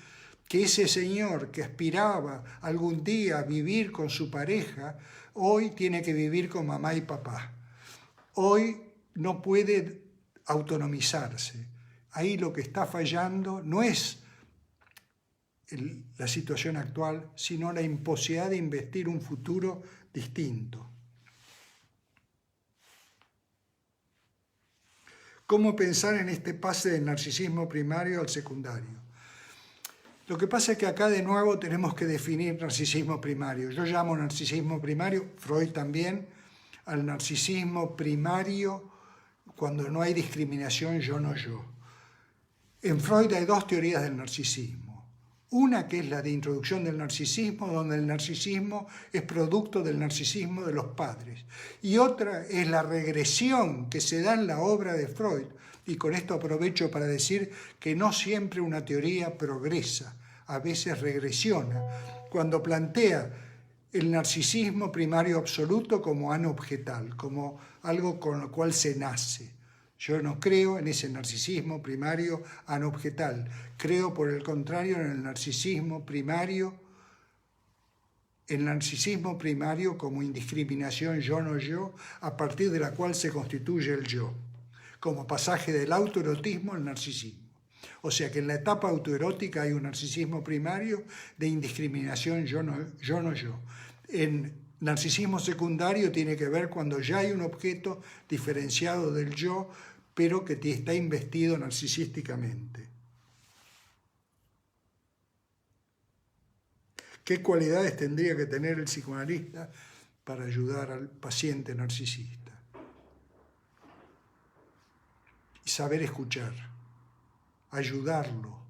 que ese señor que aspiraba algún día a vivir con su pareja, hoy tiene que vivir con mamá y papá. Hoy no puede autonomizarse. Ahí lo que está fallando no es la situación actual, sino la imposibilidad de investir un futuro distinto. ¿Cómo pensar en este pase del narcisismo primario al secundario? Lo que pasa es que acá de nuevo tenemos que definir narcisismo primario. Yo llamo narcisismo primario, Freud también, al narcisismo primario cuando no hay discriminación yo no yo. En Freud hay 2 teorías del narcisismo. Una que es la de introducción del narcisismo, donde el narcisismo es producto del narcisismo de los padres. Y otra es la regresión que se da en la obra de Freud. Y con esto aprovecho para decir que no siempre una teoría progresa, a veces regresiona. Cuando plantea el narcisismo primario absoluto como anobjetal, como algo con lo cual se nace. Yo no creo en ese narcisismo primario anobjetal. Creo, por el contrario, en el narcisismo primario como indiscriminación yo no yo, a partir de la cual se constituye el yo, como pasaje del autoerotismo al narcisismo. O sea que en la etapa autoerótica hay un narcisismo primario de indiscriminación yo no yo. En narcisismo secundario tiene que ver cuando ya hay un objeto diferenciado del yo, pero que está investido narcisísticamente. ¿Qué cualidades tendría que tener el psicoanalista para ayudar al paciente narcisista? Y saber escuchar, ayudarlo,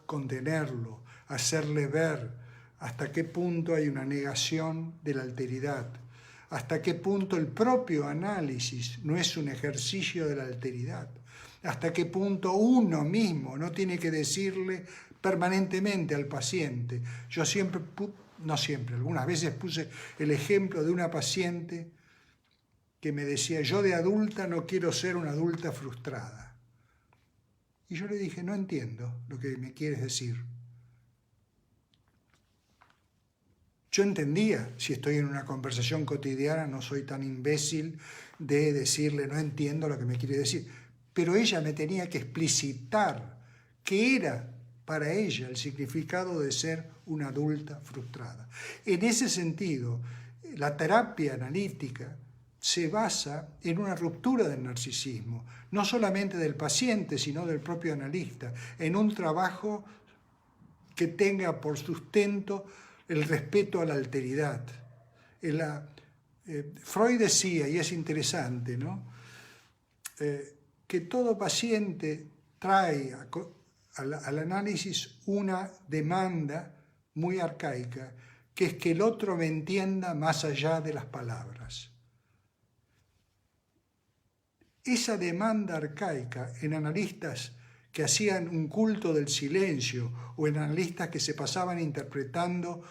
contenerlo, hacerle ver hasta qué punto hay una negación de la alteridad, hasta qué punto el propio análisis no es un ejercicio de la alteridad, hasta qué punto uno mismo no tiene que decirle permanentemente al paciente. Yo siempre, no siempre, algunas veces puse el ejemplo de una paciente que me decía, yo de adulta no quiero ser una adulta frustrada. Y yo le dije, no entiendo lo que me quieres decir. Yo entendía, si estoy en una conversación cotidiana, no soy tan imbécil de decirle, no entiendo lo que me quiere decir. Pero ella me tenía que explicitar qué era para ella el significado de ser una adulta frustrada. En ese sentido, la terapia analítica se basa en una ruptura del narcisismo, no solamente del paciente, sino del propio analista, en un trabajo que tenga por sustento el respeto a la alteridad, Freud decía, y es interesante, ¿no? Que todo paciente trae al análisis una demanda muy arcaica, que es que el otro me entienda más allá de las palabras. Esa demanda arcaica en analistas que hacían un culto del silencio o en analistas que se pasaban interpretando,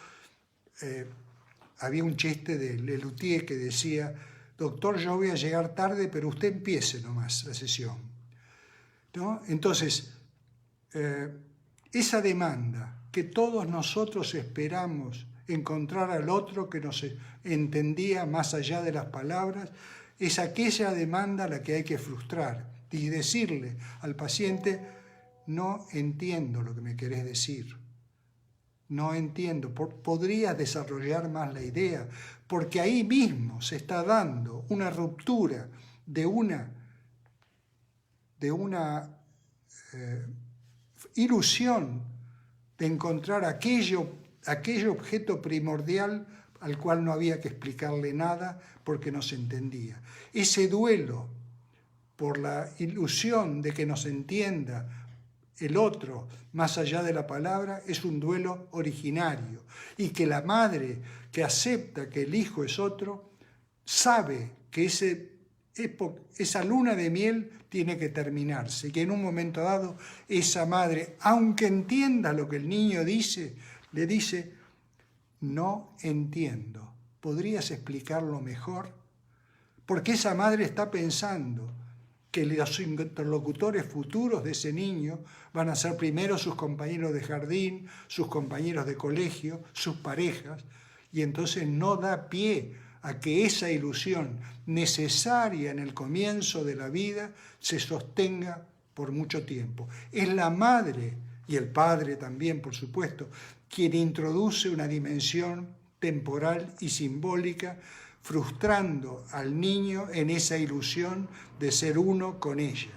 había un chiste de Lelutier que decía: doctor, yo voy a llegar tarde, pero usted empiece nomás la sesión, ¿no? Entonces, esa demanda que todos nosotros esperamos encontrar al otro que nos entendía más allá de las palabras, es aquella demanda a la que hay que frustrar y decirle al paciente: no entiendo lo que me querés decir, no entiendo, podrías desarrollar más la idea, porque ahí mismo se está dando una ruptura de una ilusión de encontrar aquello objeto primordial al cual no había que explicarle nada porque no se entendía. Ese duelo por la ilusión de que nos entienda el otro más allá de la palabra es un duelo originario, y que la madre que acepta que el hijo es otro sabe que esa luna de miel tiene que terminarse, y que en un momento dado esa madre, aunque entienda lo que el niño dice, le dice: no entiendo, ¿podrías explicarlo mejor? Porque esa madre está pensando que los interlocutores futuros de ese niño van a ser primero sus compañeros de jardín, sus compañeros de colegio, sus parejas, y entonces no da pie a que esa ilusión necesaria en el comienzo de la vida se sostenga por mucho tiempo. Es la madre, y el padre también, por supuesto, quien introduce una dimensión temporal y simbólica, frustrando al niño en esa ilusión de ser uno con ella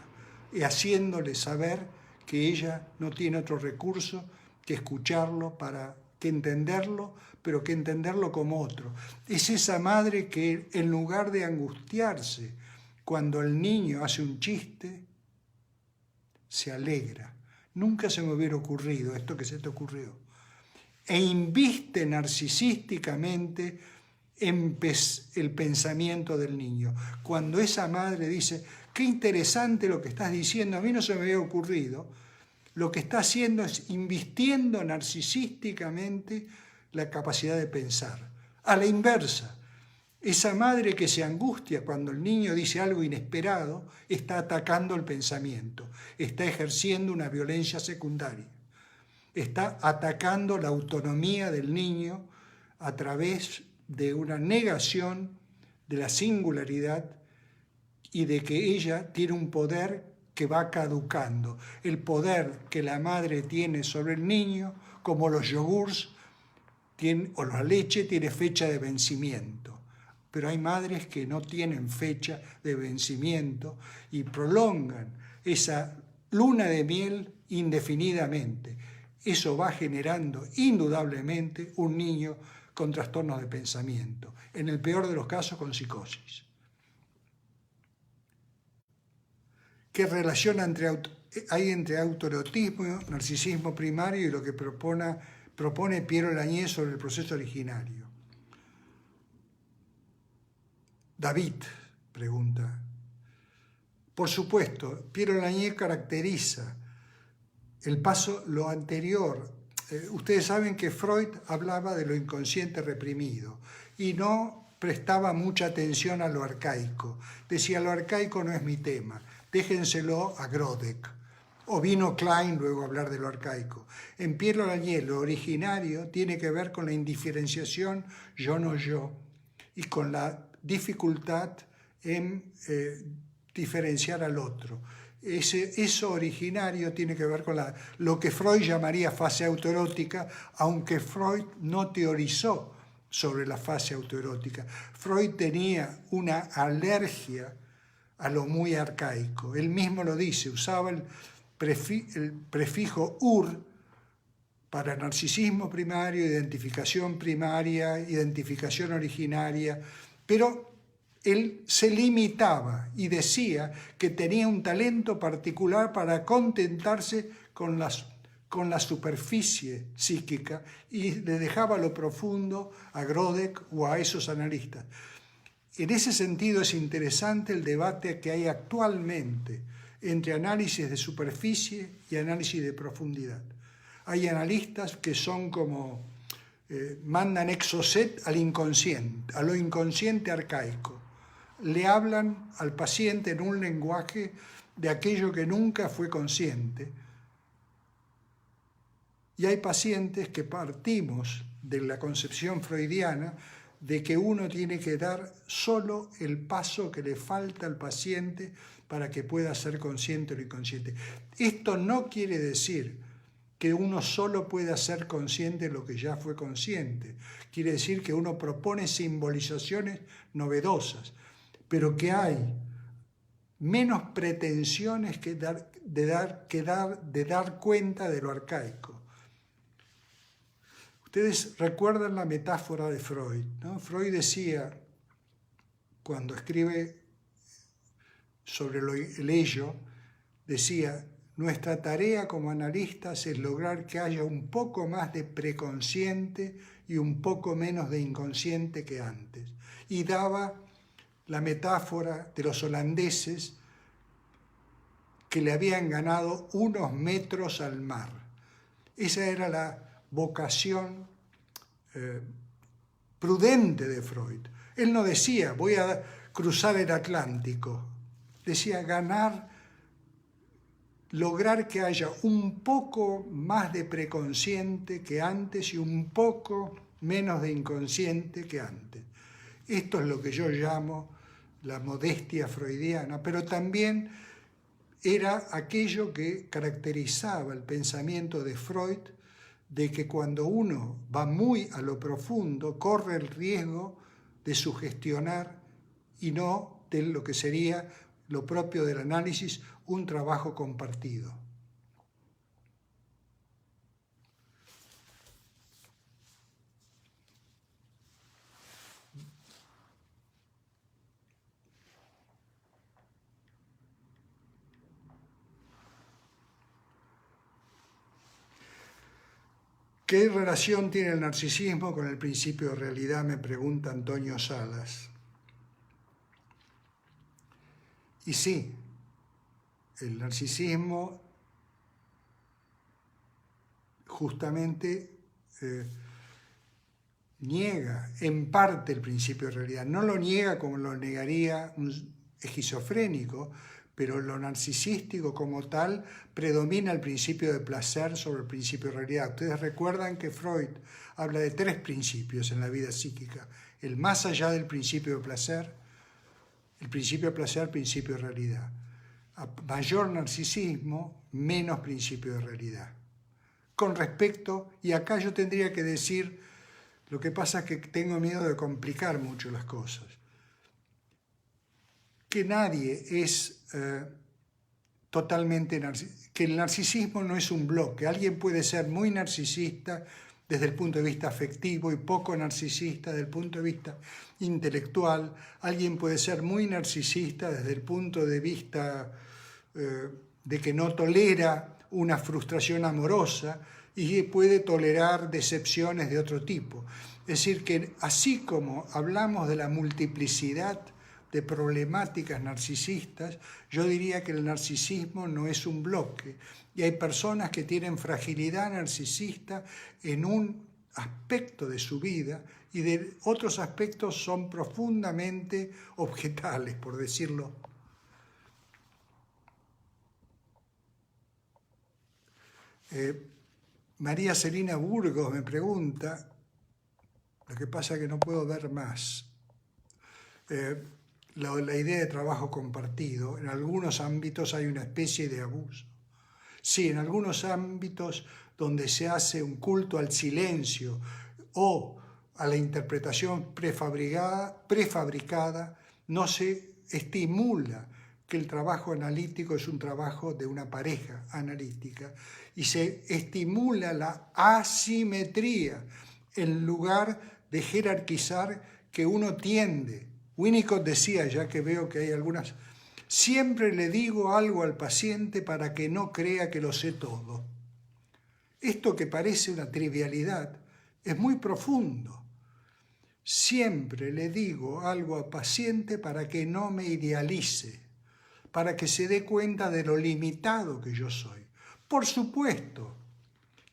y haciéndole saber que ella no tiene otro recurso que escucharlo para que entenderlo, pero que entenderlo como otro. Es esa madre que, en lugar de angustiarse cuando el niño hace un chiste, se alegra. Nunca se me hubiera ocurrido esto que se te ocurrió. E inviste narcisísticamente en el pensamiento del niño. Cuando esa madre dice: qué interesante lo que estás diciendo, a mí no se me había ocurrido, lo que está haciendo es invistiendo narcisísticamente la capacidad de pensar. A la inversa, esa madre que se angustia cuando el niño dice algo inesperado está atacando el pensamiento, está ejerciendo una violencia secundaria, está atacando la autonomía del niño a través de una negación de la singularidad y de que ella tiene un poder que va caducando. El poder que la madre tiene sobre el niño, como los yogurts o la leche, tiene fecha de vencimiento. Pero hay madres que no tienen fecha de vencimiento y prolongan esa luna de miel indefinidamente. Eso va generando indudablemente un niño con trastornos de pensamiento, en el peor de los casos con psicosis. ¿Qué relación hay entre autoerotismo, narcisismo primario y lo que propone Piero Lañé sobre el proceso originario? David pregunta. Por supuesto, Piero Lañé caracteriza lo anterior. Ustedes saben que Freud hablaba de lo inconsciente reprimido y no prestaba mucha atención a lo arcaico. Decía: lo arcaico no es mi tema, déjenselo a Grodek. O vino Klein luego a hablar de lo arcaico. En Piero Lañé, lo originario tiene que ver con la indiferenciación yo-no-yo y con la dificultad en diferenciar al otro. Eso originario tiene que ver con lo que Freud llamaría fase autoerótica, aunque Freud no teorizó sobre la fase autoerótica. Freud tenía una alergia a lo muy arcaico. Él mismo lo dice, usaba el prefijo ur para narcisismo primario, identificación primaria, identificación originaria, pero él se limitaba y decía que tenía un talento particular para contentarse con la superficie psíquica y le dejaba lo profundo a Grodek o a esos analistas. En ese sentido es interesante el debate que hay actualmente entre análisis de superficie y análisis de profundidad. Hay analistas que son como mandan exocet al inconsciente, a lo inconsciente arcaico. Le hablan al paciente en un lenguaje de aquello que nunca fue consciente. Y hay pacientes que partimos de la concepción freudiana de que uno tiene que dar solo el paso que le falta al paciente para que pueda ser consciente o no inconsciente. Esto no quiere decir que uno solo pueda ser consciente de lo que ya fue consciente. Quiere decir que uno propone simbolizaciones novedosas, pero que hay menos pretensiones de dar cuenta de lo arcaico. Ustedes recuerdan la metáfora de Freud, ¿no? Freud decía, cuando escribe sobre el ello, decía, nuestra tarea como analistas es lograr que haya un poco más de preconsciente y un poco menos de inconsciente que antes. Y daba la metáfora de los holandeses que le habían ganado unos metros al mar. Esa era la vocación prudente de Freud. Él no decía, voy a cruzar el Atlántico. Decía, lograr que haya un poco más de preconsciente que antes y un poco menos de inconsciente que antes. Esto es lo que yo llamo la modestia freudiana, pero también era aquello que caracterizaba el pensamiento de Freud, de que cuando uno va muy a lo profundo, corre el riesgo de sugestionar y no de lo que sería lo propio del análisis, un trabajo compartido. ¿Qué relación tiene el narcisismo con el principio de realidad?, me pregunta Antonio Salas. Y sí, el narcisismo justamente niega en parte el principio de realidad. No lo niega como lo negaría un esquizofrénico, pero lo narcisístico como tal predomina el principio de placer sobre el principio de realidad. Ustedes recuerdan que Freud habla de 3 principios en la vida psíquica: el más allá del principio de placer, el principio de placer, principio de realidad. A mayor narcisismo, menos principio de realidad. Con respecto, y acá yo tendría que decir, lo que pasa es que tengo miedo de complicar mucho las cosas, que nadie es totalmente narcisista, que el narcisismo no es un bloque. Alguien puede ser muy narcisista desde el punto de vista afectivo y poco narcisista desde el punto de vista intelectual. Alguien puede ser muy narcisista desde el punto de vista de que no tolera una frustración amorosa y puede tolerar decepciones de otro tipo. Es decir, que así como hablamos de la multiplicidad de problemáticas narcisistas, yo diría que el narcisismo no es un bloque. Y hay personas que tienen fragilidad narcisista en un aspecto de su vida y de otros aspectos son profundamente objetales, por decirlo. María Celina Burgos me pregunta, lo que pasa es que no puedo ver más, la idea de trabajo compartido. En algunos ámbitos hay una especie de abuso. Sí, en algunos ámbitos donde se hace un culto al silencio o a la interpretación prefabricada, no se estimula que el trabajo analítico es un trabajo de una pareja analítica y se estimula la asimetría en lugar de jerarquizar que uno tiende. Winnicott decía, ya que veo que hay algunas, siempre le digo algo al paciente para que no crea que lo sé todo. Esto que parece una trivialidad es muy profundo. Siempre le digo algo al paciente para que no me idealice, para que se dé cuenta de lo limitado que yo soy. Por supuesto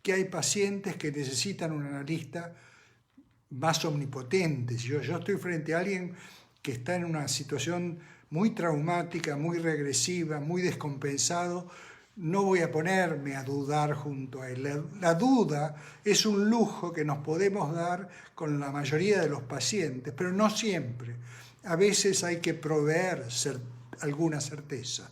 que hay pacientes que necesitan un analista más omnipotente. Si yo estoy frente a alguien que está en una situación muy traumática, muy regresiva, muy descompensado, no voy a ponerme a dudar junto a él. La duda es un lujo que nos podemos dar con la mayoría de los pacientes, pero no siempre. A veces hay que proveer alguna certeza.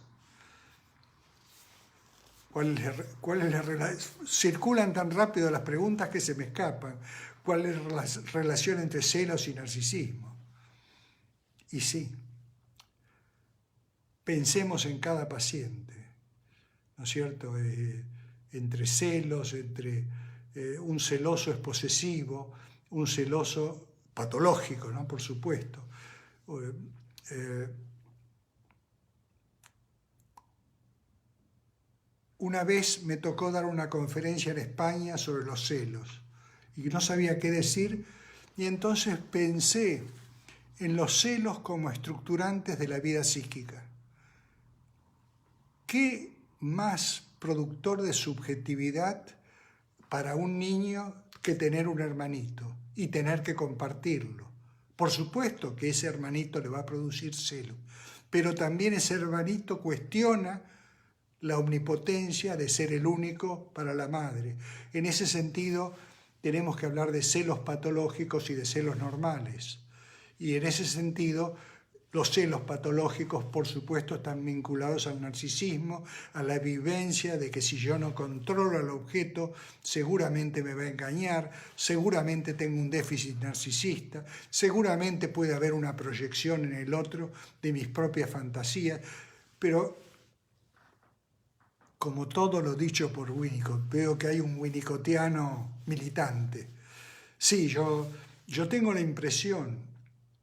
Circulan tan rápido las preguntas que se me escapan. ¿Cuál es la relación entre celos y narcisismo? Y sí, pensemos en cada paciente, ¿no es cierto? Entre celos, entre un celoso es posesivo, un celoso patológico, ¿no? Por supuesto. Una vez me tocó dar una conferencia en España sobre los celos y no sabía qué decir y entonces pensé en los celos como estructurantes de la vida psíquica. ¿Qué más productor de subjetividad para un niño que tener un hermanito y tener que compartirlo? Por supuesto que ese hermanito le va a producir celo, pero también ese hermanito cuestiona la omnipotencia de ser el único para la madre. En ese sentido, tenemos que hablar de celos patológicos y de celos normales. Y en ese sentido, los celos patológicos, por supuesto, están vinculados al narcisismo, a la vivencia de que si yo no controlo al objeto, seguramente me va a engañar, seguramente tengo un déficit narcisista, seguramente puede haber una proyección en el otro de mis propias fantasías, pero como todo lo dicho por Winnicott, veo que hay un winnicottiano militante. Sí, yo tengo la impresión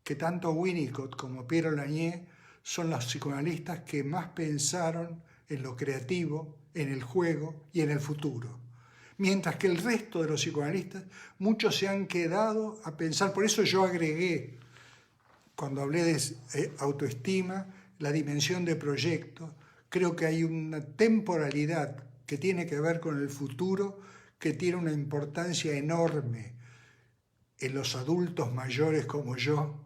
que tanto Winnicott como Piero Lanier son los psicoanalistas que más pensaron en lo creativo, en el juego y en el futuro. Mientras que el resto de los psicoanalistas, muchos se han quedado a pensar, por eso yo agregué, cuando hablé de autoestima, la dimensión de proyecto. Creo que hay una temporalidad que tiene que ver con el futuro, que tiene una importancia enorme en los adultos mayores como yo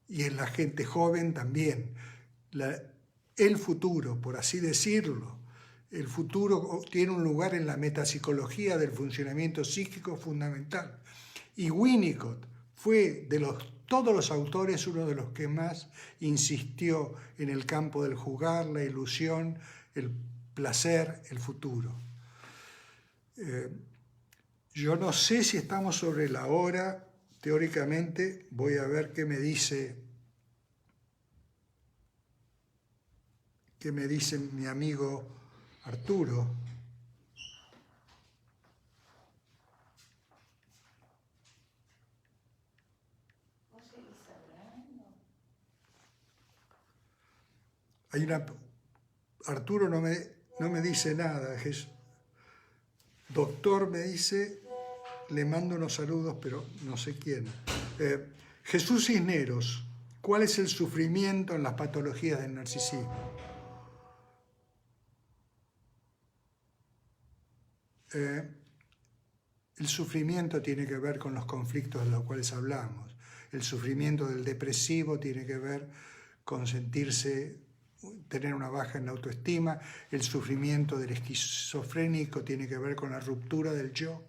y en la gente joven también. El futuro, por así decirlo, el futuro tiene un lugar en la metapsicología del funcionamiento psíquico fundamental. Y Winnicott fue todos los autores uno de los que más insistió en el campo del jugar, la ilusión, el placer, el futuro. Yo no sé si estamos sobre la hora, teóricamente voy a ver qué me dice mi amigo Arturo. Arturo no me dice nada. Doctor me dice, le mando unos saludos, pero no sé quién. Jesús Cisneros, ¿cuál es el sufrimiento en las patologías del narcisismo? El sufrimiento tiene que ver con los conflictos de los cuales hablamos. El sufrimiento del depresivo tiene que ver con tener una baja en la autoestima. El sufrimiento del esquizofrénico tiene que ver con la ruptura del yo.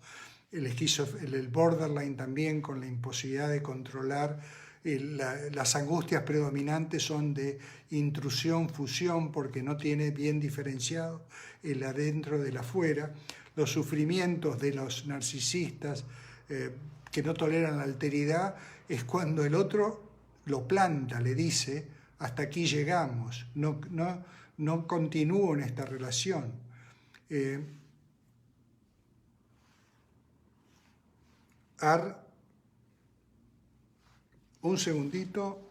El borderline también con la imposibilidad de controlar. Las angustias predominantes son de intrusión, fusión, porque no tiene bien diferenciado el adentro del afuera. Los sufrimientos de los narcisistas que no toleran la alteridad es cuando el otro lo planta, le dice, hasta aquí llegamos, no continúo en esta relación. Un segundito.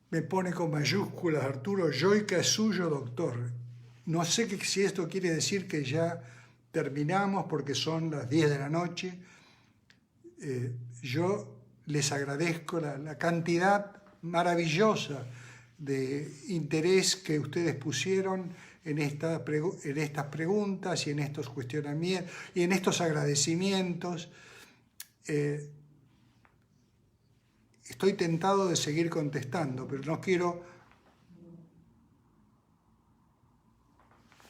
Me pone con mayúsculas Arturo, Yoica es suyo, doctor. No sé si esto quiere decir que ya terminamos porque son las 10 de la noche. Yo les agradezco la cantidad maravillosa de interés que ustedes pusieron en estas preguntas y en estos cuestionamientos y en estos agradecimientos. Estoy tentado de seguir contestando, pero no quiero...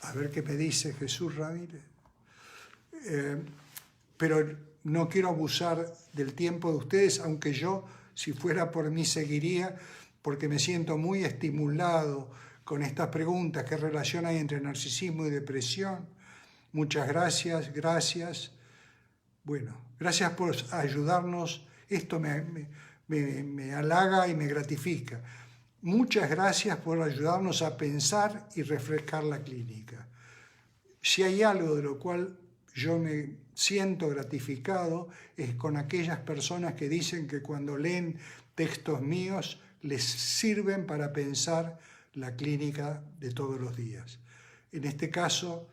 A ver qué me dice Jesús Ramírez. Pero no quiero abusar del tiempo de ustedes, aunque yo, si fuera por mí, seguiría, porque me siento muy estimulado con estas preguntas. ¿Qué relación hay entre narcisismo y depresión? Muchas gracias, gracias. Bueno, gracias por ayudarnos. Esto me halaga y me gratifica. Muchas gracias por ayudarnos a pensar y refrescar la clínica. Si hay algo de lo cual yo me siento gratificado es con aquellas personas que dicen que cuando leen textos míos les sirven para pensar la clínica de todos los días. En este caso,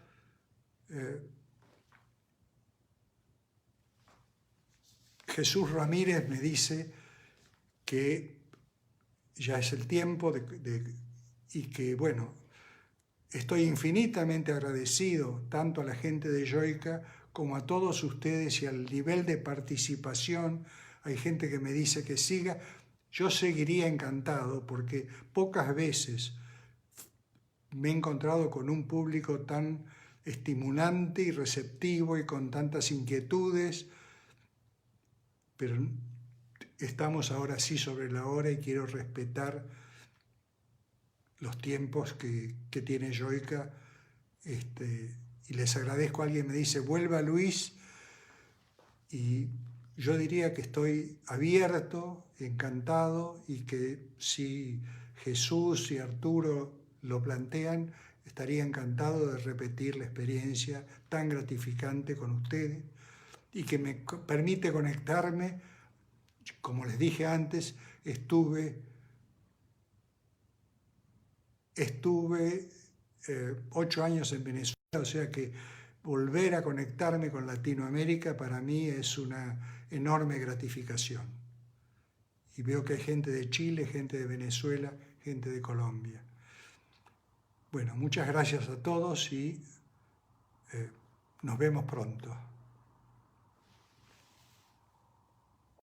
Jesús Ramírez me dice que ya es el tiempo y que, bueno, estoy infinitamente agradecido tanto a la gente de Yoica como a todos ustedes y al nivel de participación. Hay gente que me dice que siga. Yo seguiría encantado porque pocas veces me he encontrado con un público tan estimulante y receptivo y con tantas inquietudes, pero estamos ahora sí sobre la hora y quiero respetar los tiempos que tiene Yoica, y les agradezco. Alguien me dice, vuelva Luis, y yo diría que estoy abierto, encantado, y que si Jesús y Arturo lo plantean, estaría encantado de repetir la experiencia tan gratificante con ustedes y que me permite conectarme. Como les dije antes, estuve 8 años en Venezuela, o sea que volver a conectarme con Latinoamérica para mí es una enorme gratificación. Y veo que hay gente de Chile, gente de Venezuela, gente de Colombia. Bueno, muchas gracias a todos y nos vemos pronto.